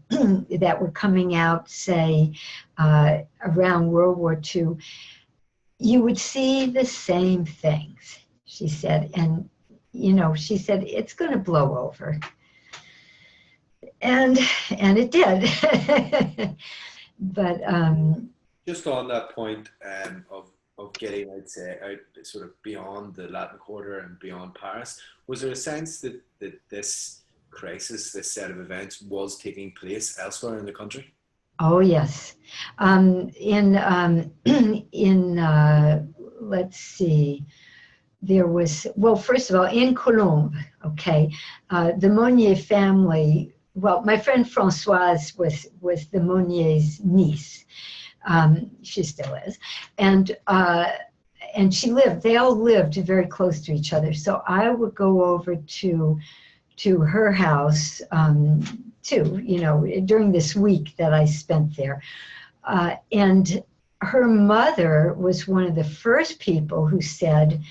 Speaker 2: that were coming out, say, around World War II, you would see the same things, she said. And you know, she said, it's going to blow over. And it did. But
Speaker 1: Just on that point of getting, I'd say, out sort of beyond the Latin Quarter and beyond Paris, was there a sense that this crisis, this set of events, was taking place elsewhere in the country?
Speaker 2: Oh yes, in let's see. There was, well, first of all, in Colombes, okay, the Monnier family, well, my friend Françoise was the Monnier's niece. She still is. And they all lived very close to each other. So I would go over to her house, too, you know, during this week that I spent there. And her mother was one of the first people who said,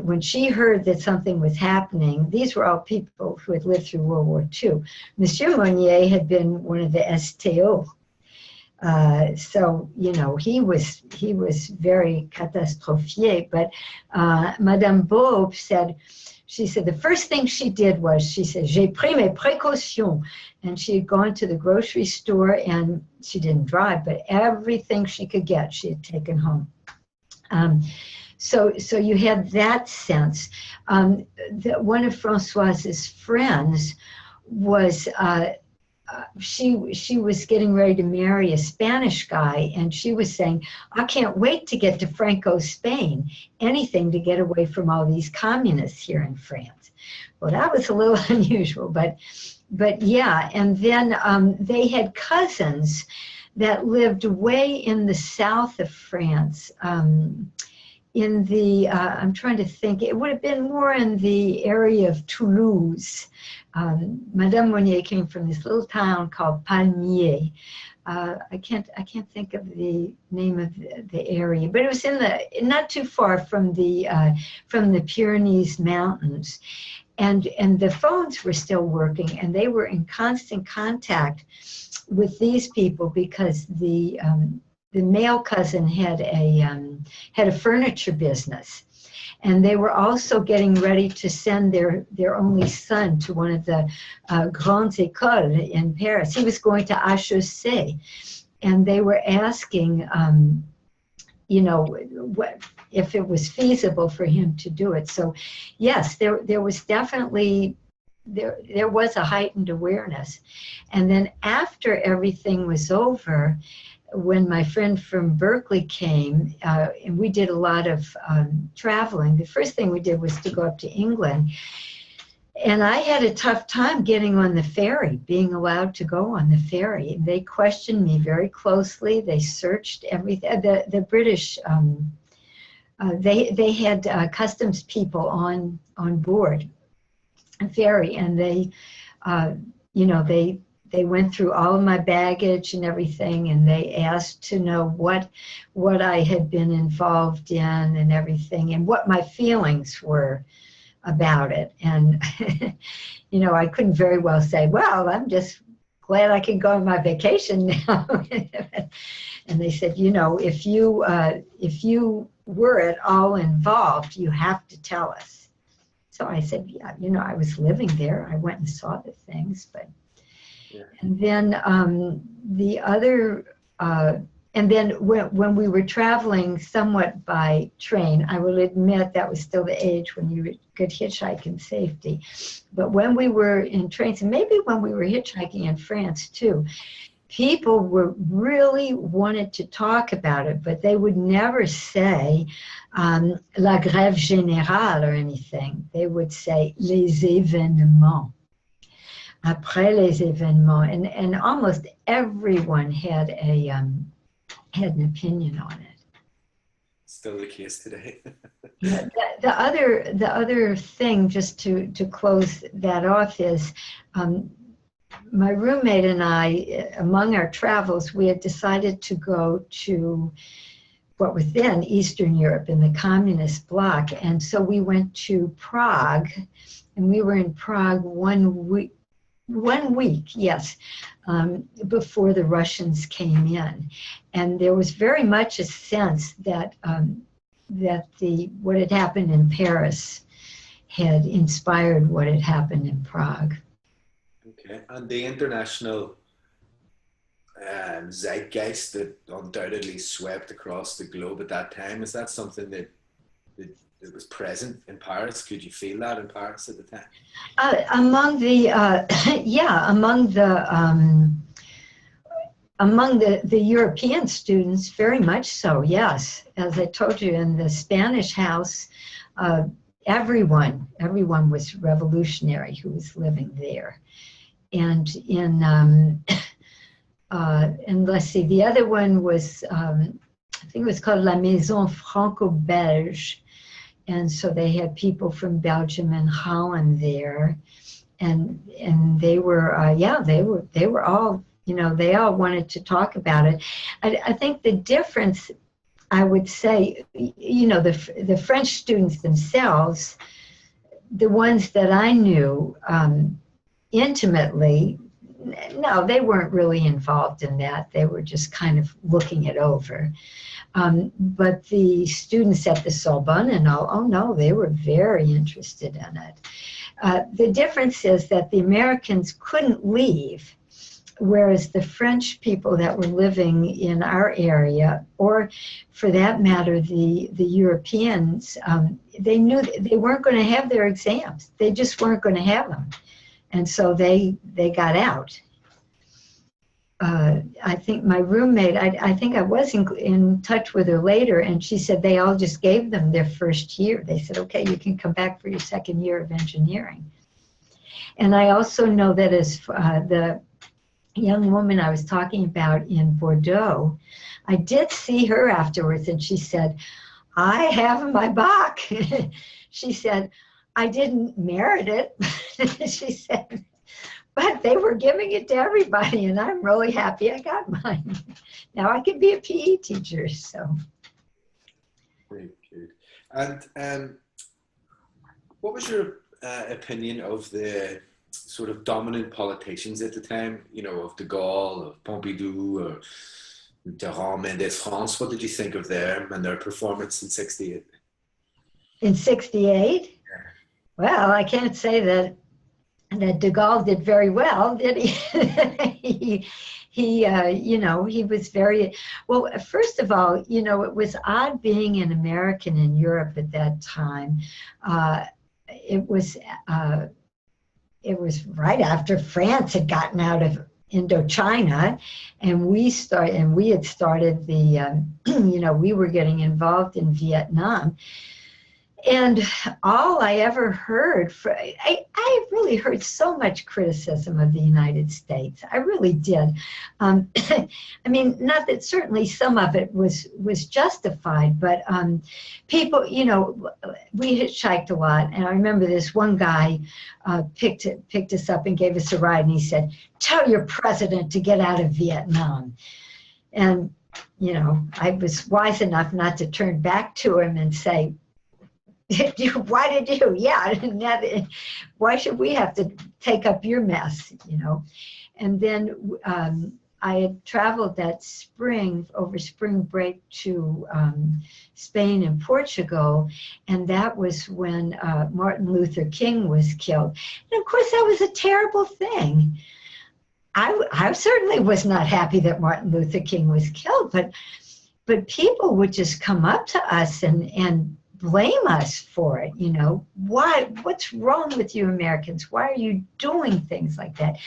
Speaker 2: when she heard that something was happening, these were all people who had lived through World War II. Monsieur Monnier had been one of the STO. So, you know, he was very catastrophique, but Madame Bob said, the first thing she did was, she said, j'ai pris mes précautions. And she had gone to the grocery store, and she didn't drive, but everything she could get, she had taken home. So you had that sense. That one of Françoise's friends was, she was getting ready to marry a Spanish guy, and she was saying, I can't wait to get to Franco's Spain, anything to get away from all these communists here in France. Well, that was a little unusual, but yeah. And then they had cousins that lived way in the south of France, in the, I'm trying to think, it would have been more in the area of Toulouse. Madame Monnier came from this little town called Palmiers. I can't think of the name of the area, but it was not too far from the Pyrenees Mountains. And the phones were still working, and they were in constant contact with these people because the male cousin had a furniture business, and they were also getting ready to send their only son to one of the grandes écoles in Paris. He was going to HEC, and they were asking, you know, what if it was feasible for him to do it. So, yes, there was definitely. There was a heightened awareness. And then after everything was over, when my friend from Berkeley came, and we did a lot of traveling, the first thing we did was to go up to England. And I had a tough time getting on the ferry, being allowed to go on the ferry. They questioned me very closely. They searched everything. The British, they had customs people on board a ferry, and they, you know, they went through all of my baggage and everything, and they asked to know what I had been involved in and everything, and what my feelings were about it. And, you know, I couldn't very well say, well, I'm just glad I can go on my vacation now. And they said, you know, if you were at all involved, you have to tell us. So I said, yeah, you know, I was living there. I went and saw the things, but, yeah. And then the other, and then when we were traveling somewhat by train, I will admit that was still the age when you could hitchhike in safety. But when we were in trains, and maybe when we were hitchhiking in France too, people were really wanted to talk about it, but they would never say la grève générale or anything. They would say les événements. Après les événements, and almost everyone had an opinion on it.
Speaker 1: Still the case today.
Speaker 2: Yeah, the other thing, just to close that off, is my roommate and I, among our travels, we had decided to go to what was then Eastern Europe in the communist bloc. And so we went to Prague, and we were in Prague 1 week, yes, before the Russians came in. And there was very much a sense that what had happened in Paris had inspired what had happened in Prague.
Speaker 1: Okay, and the international zeitgeist that undoubtedly swept across the globe at that time? Is that something that was present in Paris? Could you feel that in Paris at the time?
Speaker 2: Among the yeah, among the European students, very much so, yes. As I told you, in the Spanish house, everyone was revolutionary who was living there. And and let's see, the other one was, I think it was called La Maison Franco-Belge. And so they had people from Belgium and Holland there. And they were, they were all, they all wanted to talk about it. I think the difference, I would say, the French students themselves, the ones that I knew intimately, no, they weren't really involved in that. They were just kind of looking it over. But the students at the Sorbonne and all, oh no, they were very interested in it. The difference is that the Americans couldn't leave, whereas the French people that were living in our area, or for that matter, the Europeans, they knew that they weren't going to have their exams. They just weren't going to have them. And so they got out. I think my roommate, I think I was in touch with her later, and she said they all just gave them their first year. They said, okay, you can come back for your second year of engineering. And I also know that as the young woman I was talking about in Bordeaux, I did see her afterwards, and she said, I have my Bach. She said, I didn't merit it. She said, but they were giving it to everybody, and I'm really happy I got mine. Now I can be a PE teacher, so.
Speaker 1: Very good. And what was your opinion of the sort of dominant politicians at the time, of de Gaulle, of Pompidou, or Durand, Mendes France? What did you think of them and their performance in '68?
Speaker 2: In '68? Yeah. Well, I can't say that de Gaulle did very well, did he? He was very, well, first of all, it was odd being an American in Europe at that time. It was right after France had gotten out of Indochina, and we had started the, we were getting involved in Vietnam. And all I ever heard, I really heard so much criticism of the United States. I really did. I mean, not that certainly some of it was justified, but people, we hitchhiked a lot. And I remember this one guy picked us up and gave us a ride, and he said, tell your president to get out of Vietnam. And, I was wise enough not to turn back to him and say, why did you? Yeah, why should we have to take up your mess, And then I had traveled that spring, over spring break, to Spain and Portugal, and that was when Martin Luther King was killed. And of course, that was a terrible thing. I certainly was not happy that Martin Luther King was killed, but people would just come up to us and blame us for it. What's wrong with you Americans? Why are you doing things like that?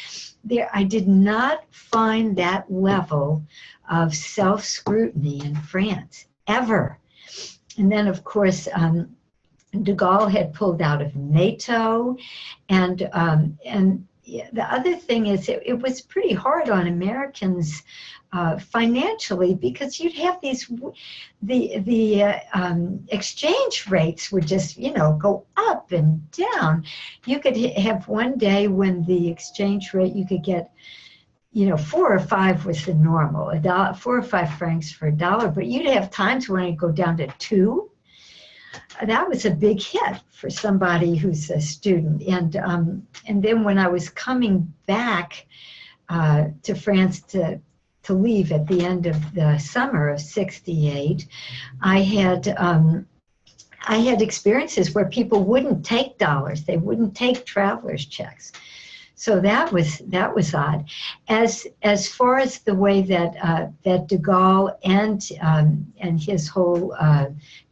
Speaker 2: I did not find that level of self-scrutiny in France, ever. And then, of course, de Gaulle had pulled out of NATO, and the other thing is it was pretty hard on Americans financially, because you'd have the exchange rates would just go up and down. You could have one day when the exchange rate, you could get 4 or 5 was the normal, $1, 4 or 5 francs for $1, but you'd have times when it'd go down to 2. That was a big hit for somebody who's a student. And then when I was coming back to France to leave at the end of the summer of '68, I had experiences where people wouldn't take dollars. They wouldn't take traveler's checks. So that was odd. As far as the way that that de Gaulle and his whole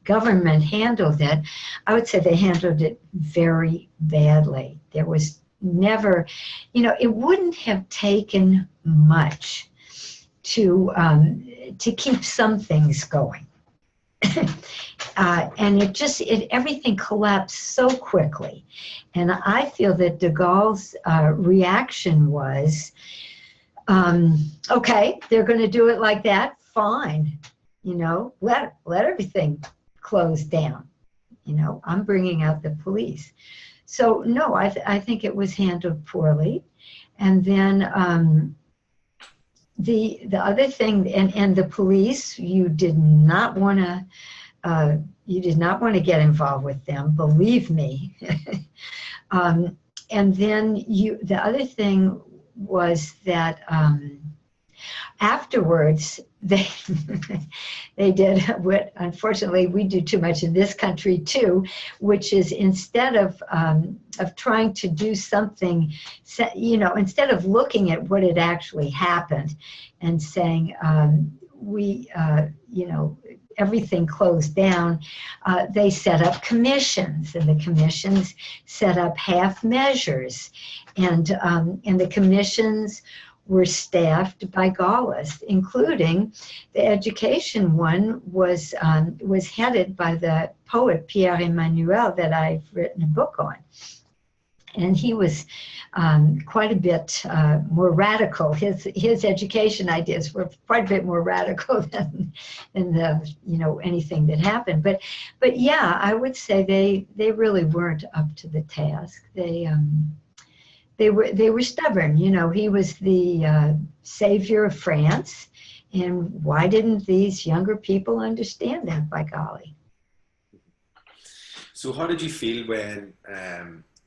Speaker 2: government handled it, I would say they handled it very badly. There was never, it wouldn't have taken much to keep some things going. And everything collapsed so quickly. And I feel that de Gaulle's reaction was, okay, they're going to do it like that, fine. Let everything close down. I'm bringing out the police. So no, I think it was handled poorly. And then the other thing, and the police, you did not want to get involved with them, believe me. And then the other thing was that afterwards they did what unfortunately we do too much in this country too, which is instead of trying to do something, instead of looking at what had actually happened and saying everything closed down, they set up commissions, and the commissions set up half measures, and the commissions were staffed by Gaullists, including the education one was headed by the poet Pierre Emmanuel that I've written a book on. And he was quite a bit more radical. His education ideas were quite a bit more radical than anything that happened. But yeah, I would say they really weren't up to the task. They were stubborn. He was the savior of France, and why didn't these younger people understand that, by golly?
Speaker 1: So how did you feel when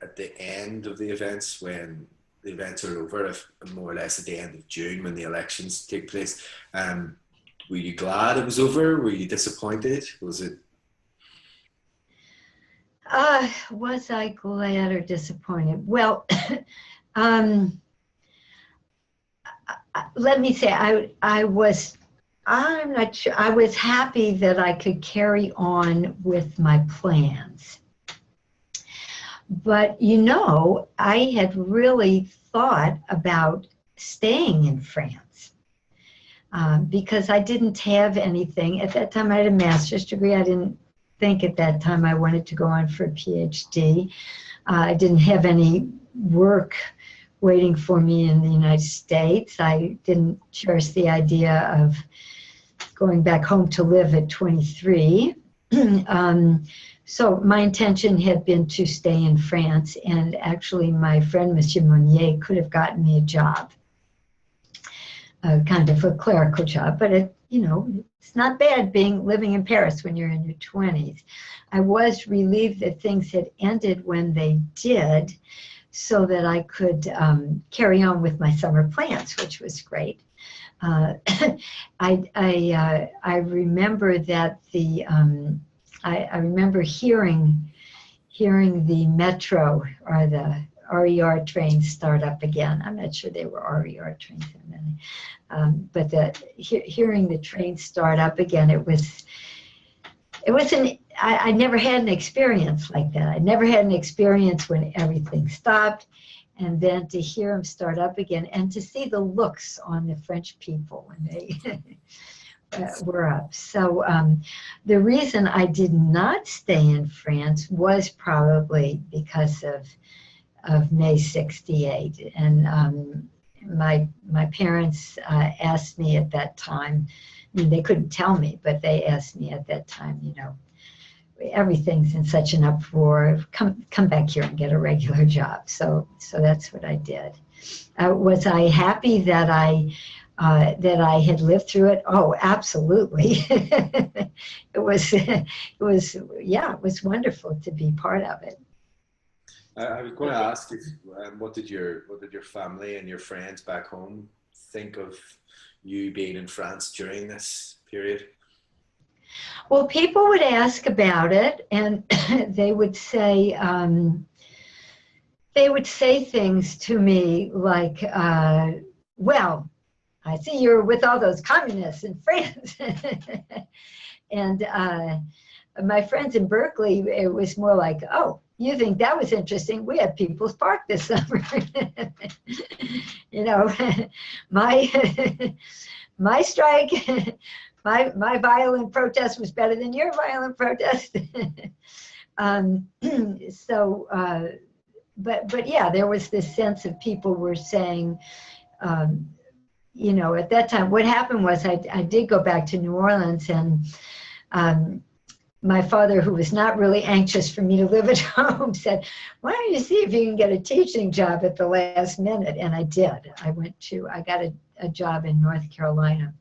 Speaker 1: at the end of the events, when the events are over, more or less at the end of June, when the elections take place, were you glad it was over? Were you disappointed? Was it?
Speaker 2: Was I glad or disappointed? Well, let me say, I'm not sure. I was happy that I could carry on with my plans. But, I had really thought about staying in France because I didn't have anything. At that time, I had a master's degree. I didn't think at that time I wanted to go on for a PhD. I didn't have any work waiting for me in the United States. I didn't cherish the idea of going back home to live at 23. So my intention had been to stay in France, and actually my friend, Monsieur Monnier, could have gotten me a job, kind of a clerical job, but it's not bad living in Paris when you're in your 20s. I was relieved that things had ended when they did, so that I could carry on with my summer plans, which was great. I remember that I remember hearing the metro or the RER trains start up again. I'm not sure they were RER trains then, but hearing the trains start up again, I never had an experience like that. I never had an experience when everything stopped, and then to hear them start up again, and to see the looks on the French people when they were up. So the reason I did not stay in France was probably because of May '68, and my parents asked me at that time. I mean, they couldn't tell me, but they asked me at that time, everything's in such an uproar, come back here and get a regular job. So that's what I did. Was I happy that I had lived through it? Oh, absolutely. It was wonderful to be part of it.
Speaker 1: I was going to ask you, what did your family and your friends back home think of you being in France during this period?
Speaker 2: Well, people would ask about it, and they would say they would say things to me like, well, I see you're with all those communists in France. And my friends in Berkeley, it was more like, oh, you think that was interesting? We had People's Park this summer. You know, my strike, my violent protest was better than your violent protest. But yeah, there was this sense of people were saying, you know, at that time, what happened was I did go back to New Orleans, and my father, who was not really anxious for me to live at home, said, why don't you see if you can get a teaching job at the last minute? And I did. I got a job in North Carolina,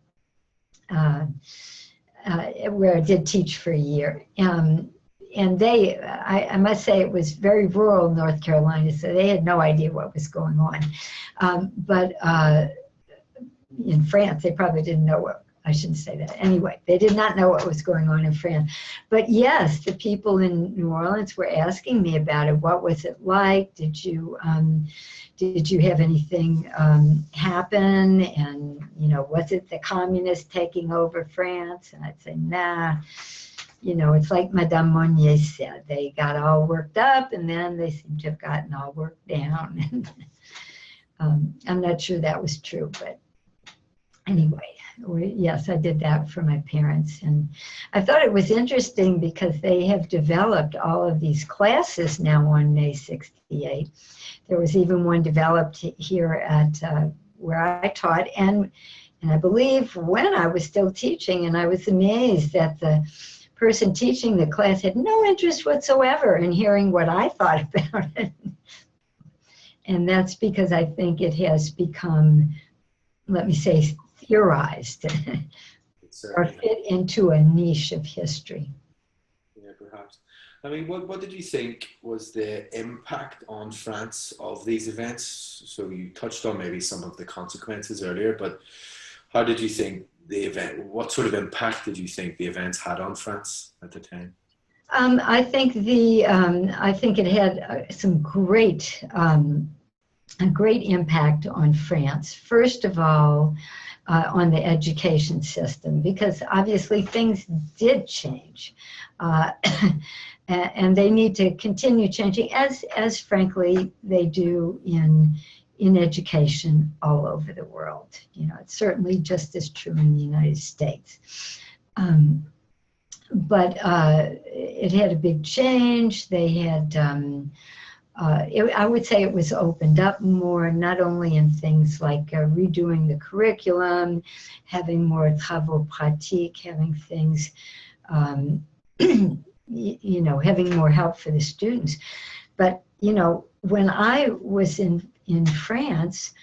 Speaker 2: where I did teach for a year. And I must say it was very rural North Carolina, so they had no idea what was going on. But in France, they probably didn't know what, I shouldn't say that. Anyway, they did not know what was going on in France. But yes, the people in New Orleans were asking me about it. What was it like? Did you have anything happen? And, you know, was it the communists taking over France? And I'd say, nah. You know, it's like Madame Manyas said. They got all worked up, and then they seem to have gotten all worked down. I'm not sure that was true, but anyway, yes, I did that for my parents. And I thought it was interesting because they have developed all of these classes now on May 68. There was even one developed here at where I taught, and I believe when I was still teaching, and I was amazed that the person teaching the class had no interest whatsoever in hearing what I thought about it. And that's because I think it has become, let me say, theorized or fit into a niche of history.
Speaker 1: Yeah, perhaps. I mean, what did you think was the impact on France of these events? So you touched on maybe some of the consequences earlier, but how did you think the event, what sort of impact did you think the events had on France at the time?
Speaker 2: I think it had some great, a great impact on France. First of all, on the education system, because obviously things did change, and they need to continue changing, as frankly they do in education all over the world. You know, it's certainly just as true in the United States. But it had a big change. They had, I would say it was opened up more, not only in things like redoing the curriculum, having more travaux pratiques, having things, you know, having more help for the students. But, you know, when I was in France,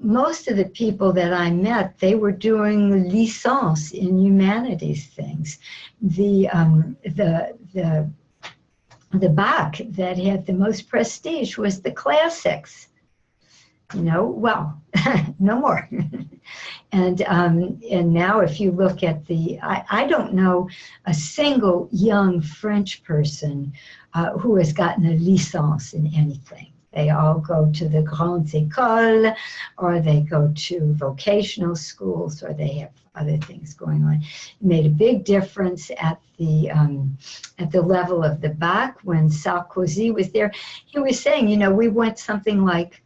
Speaker 2: most of the people that I met, they were doing licence in humanities things. The bac that had the most prestige was the classics. You know, well, no more. And now if you look at I don't know a single young French person who has gotten a licence in anything. They all go to the grandes écoles, or they go to vocational schools, or they have other things going on. It made a big difference at the level of the bac. When Sarkozy was there, he was saying, you know, we want something like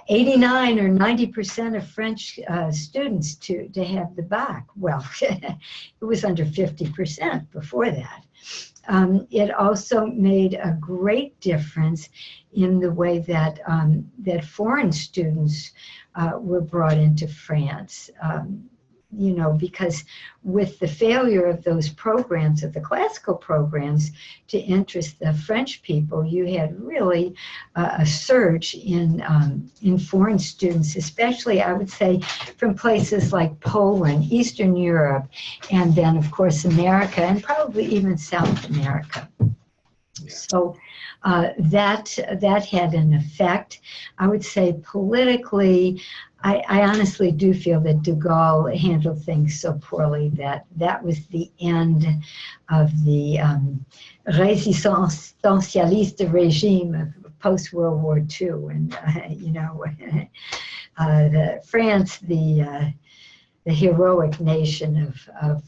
Speaker 2: 89 or 90% of French students to have the bac. Well, it was under 50% before that. It also made a great difference in the way that that foreign students were brought into France. You know, because with the failure of those programs, of the classical programs, to interest the French people, you had really a surge in foreign students, especially, I would say, from places like Poland, Eastern Europe, and then, of course, America, and probably even South America. Yeah. So that had an effect. I would say politically, I honestly do feel that de Gaulle handled things so poorly that was the end of the résistentialiste regime of post-World War II, and you know, France, the heroic nation of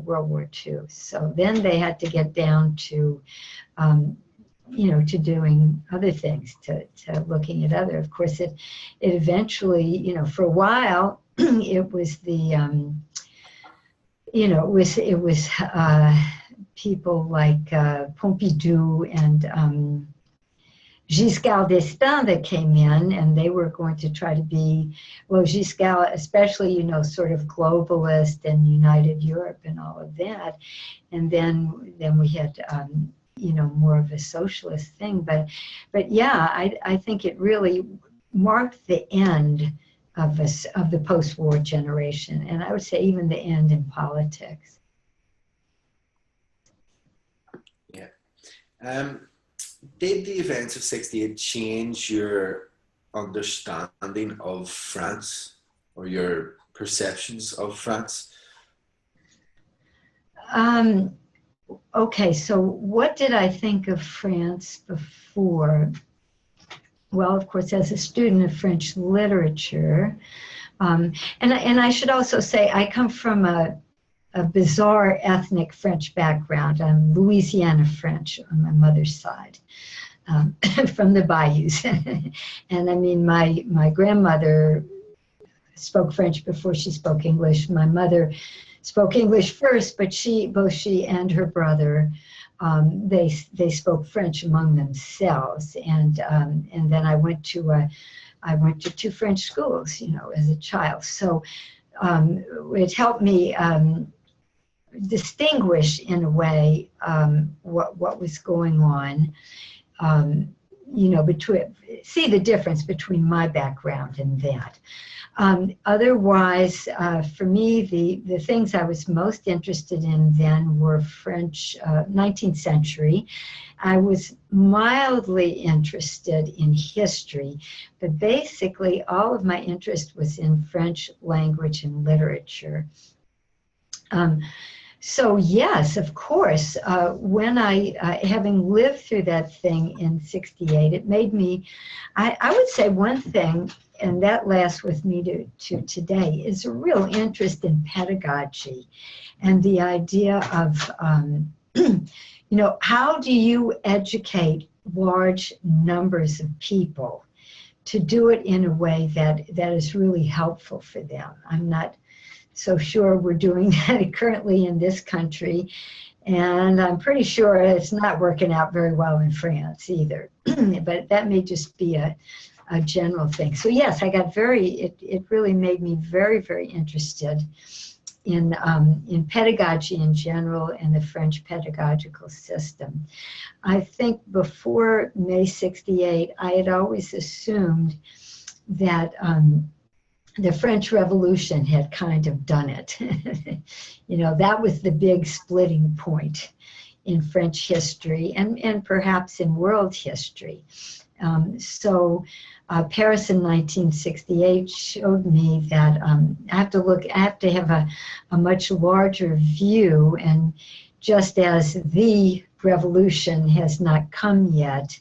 Speaker 2: World War II. So then they had to get down to, you know, to doing other things, to looking at other. Of course, it eventually, you know, for a while, it was the, you know, it was people like Pompidou and Giscard d'Estaing that came in, and they were going to try to be, well, Giscard, especially, you know, sort of globalist and united Europe and all of that. And then we had, you know, more of a socialist thing. But yeah, I think it really marked the end of the post-war generation, and I would say even the end in politics.
Speaker 1: Yeah. Did the events of '68 change your understanding of France or your perceptions of France?
Speaker 2: Okay, so what did I think of France before? Well, of course, as a student of French literature, and I should also say I come from a bizarre ethnic French background. I'm Louisiana French on my mother's side, from the bayous. And I mean, my grandmother spoke French before she spoke English. My mother spoke English first, but both she and her brother, they spoke French among themselves. And then I went to 2 French schools, you know, as a child. So it helped me distinguish in a way what was going on, you know, see the difference between my background and that. Otherwise, for me, the things I was most interested in then were French 19th century. I was mildly interested in history, but basically all of my interest was in French language and literature. So yes, of course, when having lived through that thing in '68, it made me, I would say one thing, and that lasts with me to today, is a real interest in pedagogy and the idea of, you know, how do you educate large numbers of people to do it in a way that is really helpful for them? I'm not so sure we're doing that currently in this country, and I'm pretty sure it's not working out very well in France either. But that may just be a general thing. So yes, I got it really made me very, very interested in pedagogy in general and the French pedagogical system. I think before May '68, I had always assumed that the French Revolution had kind of done it. You know, that was the big splitting point in French history and perhaps in world history. So Paris in 1968 showed me that I have to have a much larger view, and just as the revolution has not come yet,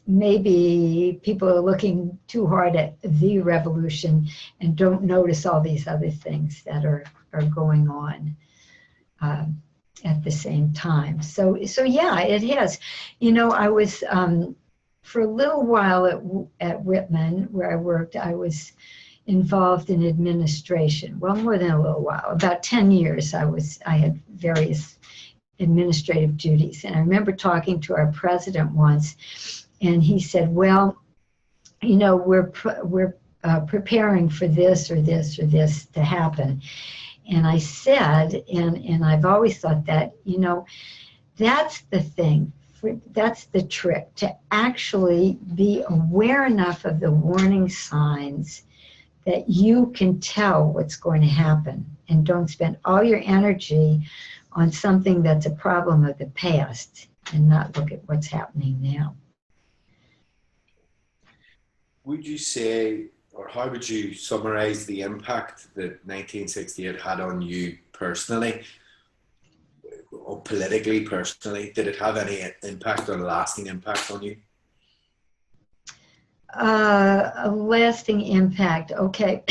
Speaker 2: maybe people are looking too hard at the revolution and don't notice all these other things that are going on at the same time. So yeah, it has. You know, I was, for a little while at Whitman, where I worked, I was involved in administration. Well, more than a little while, about 10 years I had various administrative duties. And I remember talking to our president once, and he said, well, you know, we're preparing for this or this or this to happen. And I said, and I've always thought that, you know, that's the thing, that's the trick, to actually be aware enough of the warning signs that you can tell what's going to happen, and don't spend all your energy on something that's a problem of the past and not look at what's happening now.
Speaker 1: Would you say, or how would you summarize the impact that 1968 had on you personally, or politically personally? Did it have any impact or lasting impact on you?
Speaker 2: A lasting impact. Okay.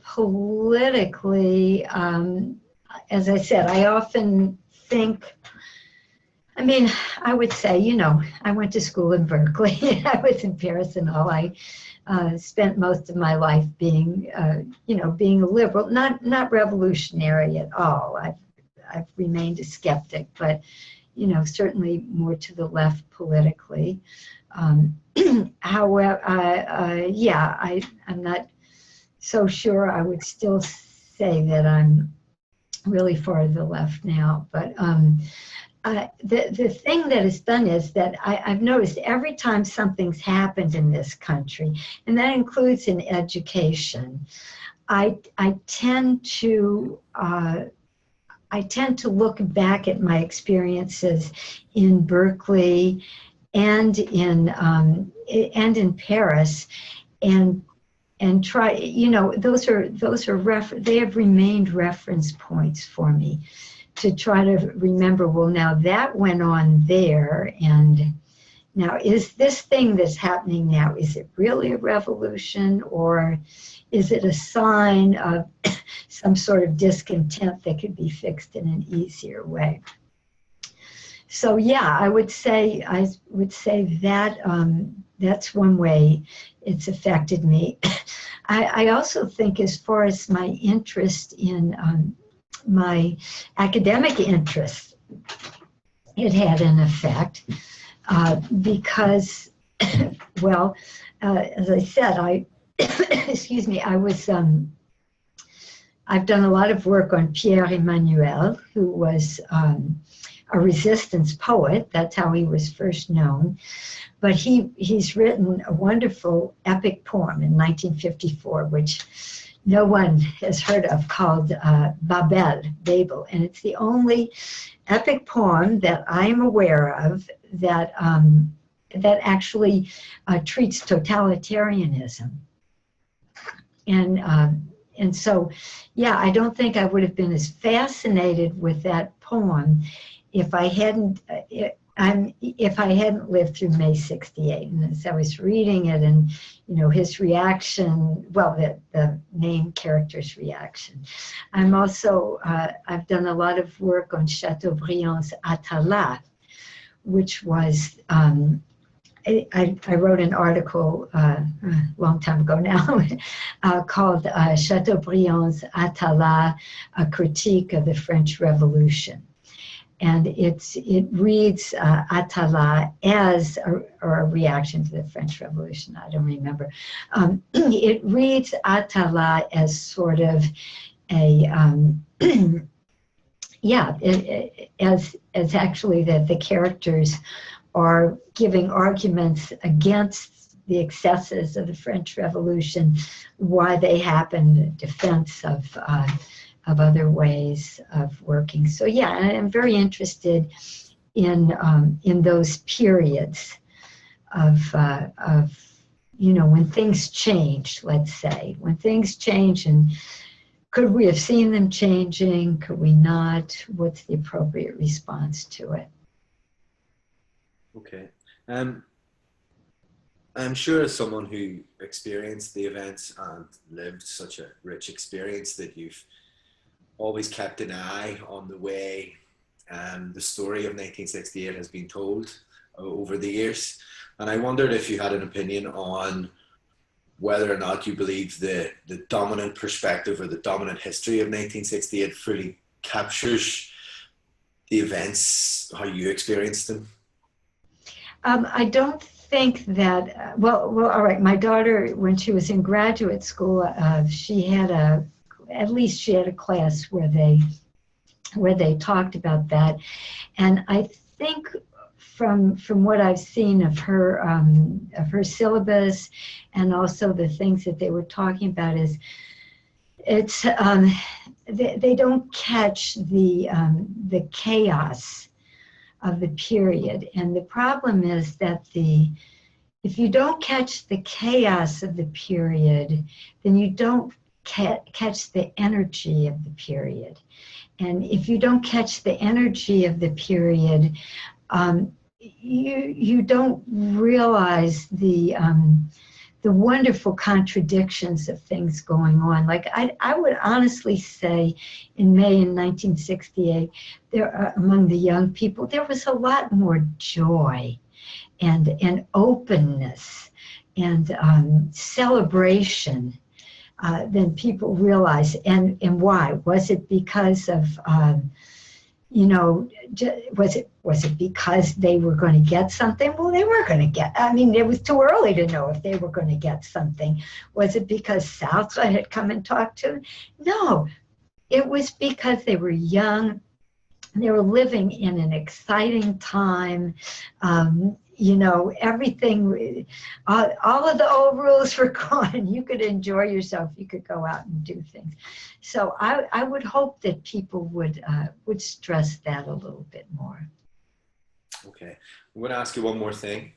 Speaker 2: Politically, as I said, I often think, I mean, I would say, you know, I went to school in Berkeley. I was in Paris and all. I spent most of my life being, you know, being a liberal, not revolutionary at all. I've remained a skeptic, but, you know, certainly more to the left politically. However, yeah, I'm not so sure. I would still say that I'm really far to the left now. But the thing that is done is that I've noticed every time something's happened in this country, and that includes in education, I tend to look back at my experiences in Berkeley and in Paris, and try, you know, those are they have remained reference points for me to try to remember, well, now that went on there, and now is this thing that's happening now, is it really a revolution, or is it a sign of some sort of discontent that could be fixed in an easier way? So yeah, I would say that that's one way it's affected me. I also think, as far as my interest in my academic interest, it had an effect because, well, as I said, excuse me, I've done a lot of work on Pierre Emmanuel, who was a resistance poet. That's how he was first known. But he's written a wonderful epic poem in 1954, which no one has heard of, called Babel, and it's the only epic poem that I am aware of that actually treats totalitarianism. And so, yeah, I don't think I would have been as fascinated with that poem if I hadn't lived through May '68. And as I was reading it, and you know, his reaction, well, the main character's reaction. I'm also I've done a lot of work on Chateaubriand's Atala, which was I wrote an article a long time ago now called Chateaubriand's Atala, a critique of the French Revolution. And it reads Atala as a reaction to the French Revolution. I don't remember. It reads Atala as sort of a yeah, as actually that the characters are giving arguments against the excesses of the French Revolution, why they happened, defense of other ways of working. So yeah, I'm very interested in those periods of you know, when things change. Let's say when things change, and could we have seen them changing? Could we not? What's the appropriate response to it?
Speaker 1: Okay. I'm sure, as someone who experienced the events and lived such a rich experience, that you've always kept an eye on the way the story of 1968 has been told over the years. And I wondered if you had an opinion on whether or not you believe the dominant perspective or the dominant history of 1968 fully captures the events, how you experienced them.
Speaker 2: I don't think that, well, all right, my daughter, when she was in graduate school, she had at least she had a class where they talked about that. And I think from what I've seen of her syllabus, and also the things that they were talking about, is it's they don't catch the chaos of the period. And the problem is that if you don't catch the chaos of the period, then you don't catch the energy of the period. And if you don't catch the energy of the period, you don't realize the wonderful contradictions of things going on. Like I would honestly say in May in 1968, among the young people, there was a lot more joy and openness and celebration than people realize. And why? Was it because of, was it because they were going to get something? Well, they were going to get, I mean, it was too early to know if they were going to get something. Was it because Southside had come and talked to them? No, it was because they were young. They were living in an exciting time. Everything, all of the old rules were gone. You could enjoy yourself. You could go out and do things. So I would hope that people would stress that a little bit more.
Speaker 1: Okay. I'm going to ask you one more thing.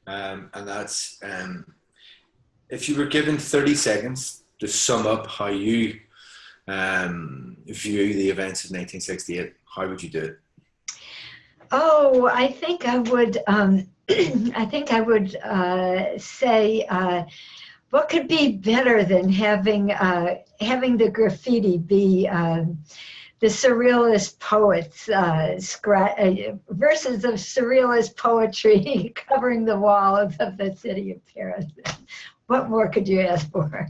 Speaker 1: And that's, if you were given 30 seconds to sum up how you view the events of 1968, how would you do it?
Speaker 2: Oh, I think I would. Say, what could be better than having the graffiti be the surrealist poets, verses of surrealist poetry covering the walls of the city of Paris? What more could you ask for?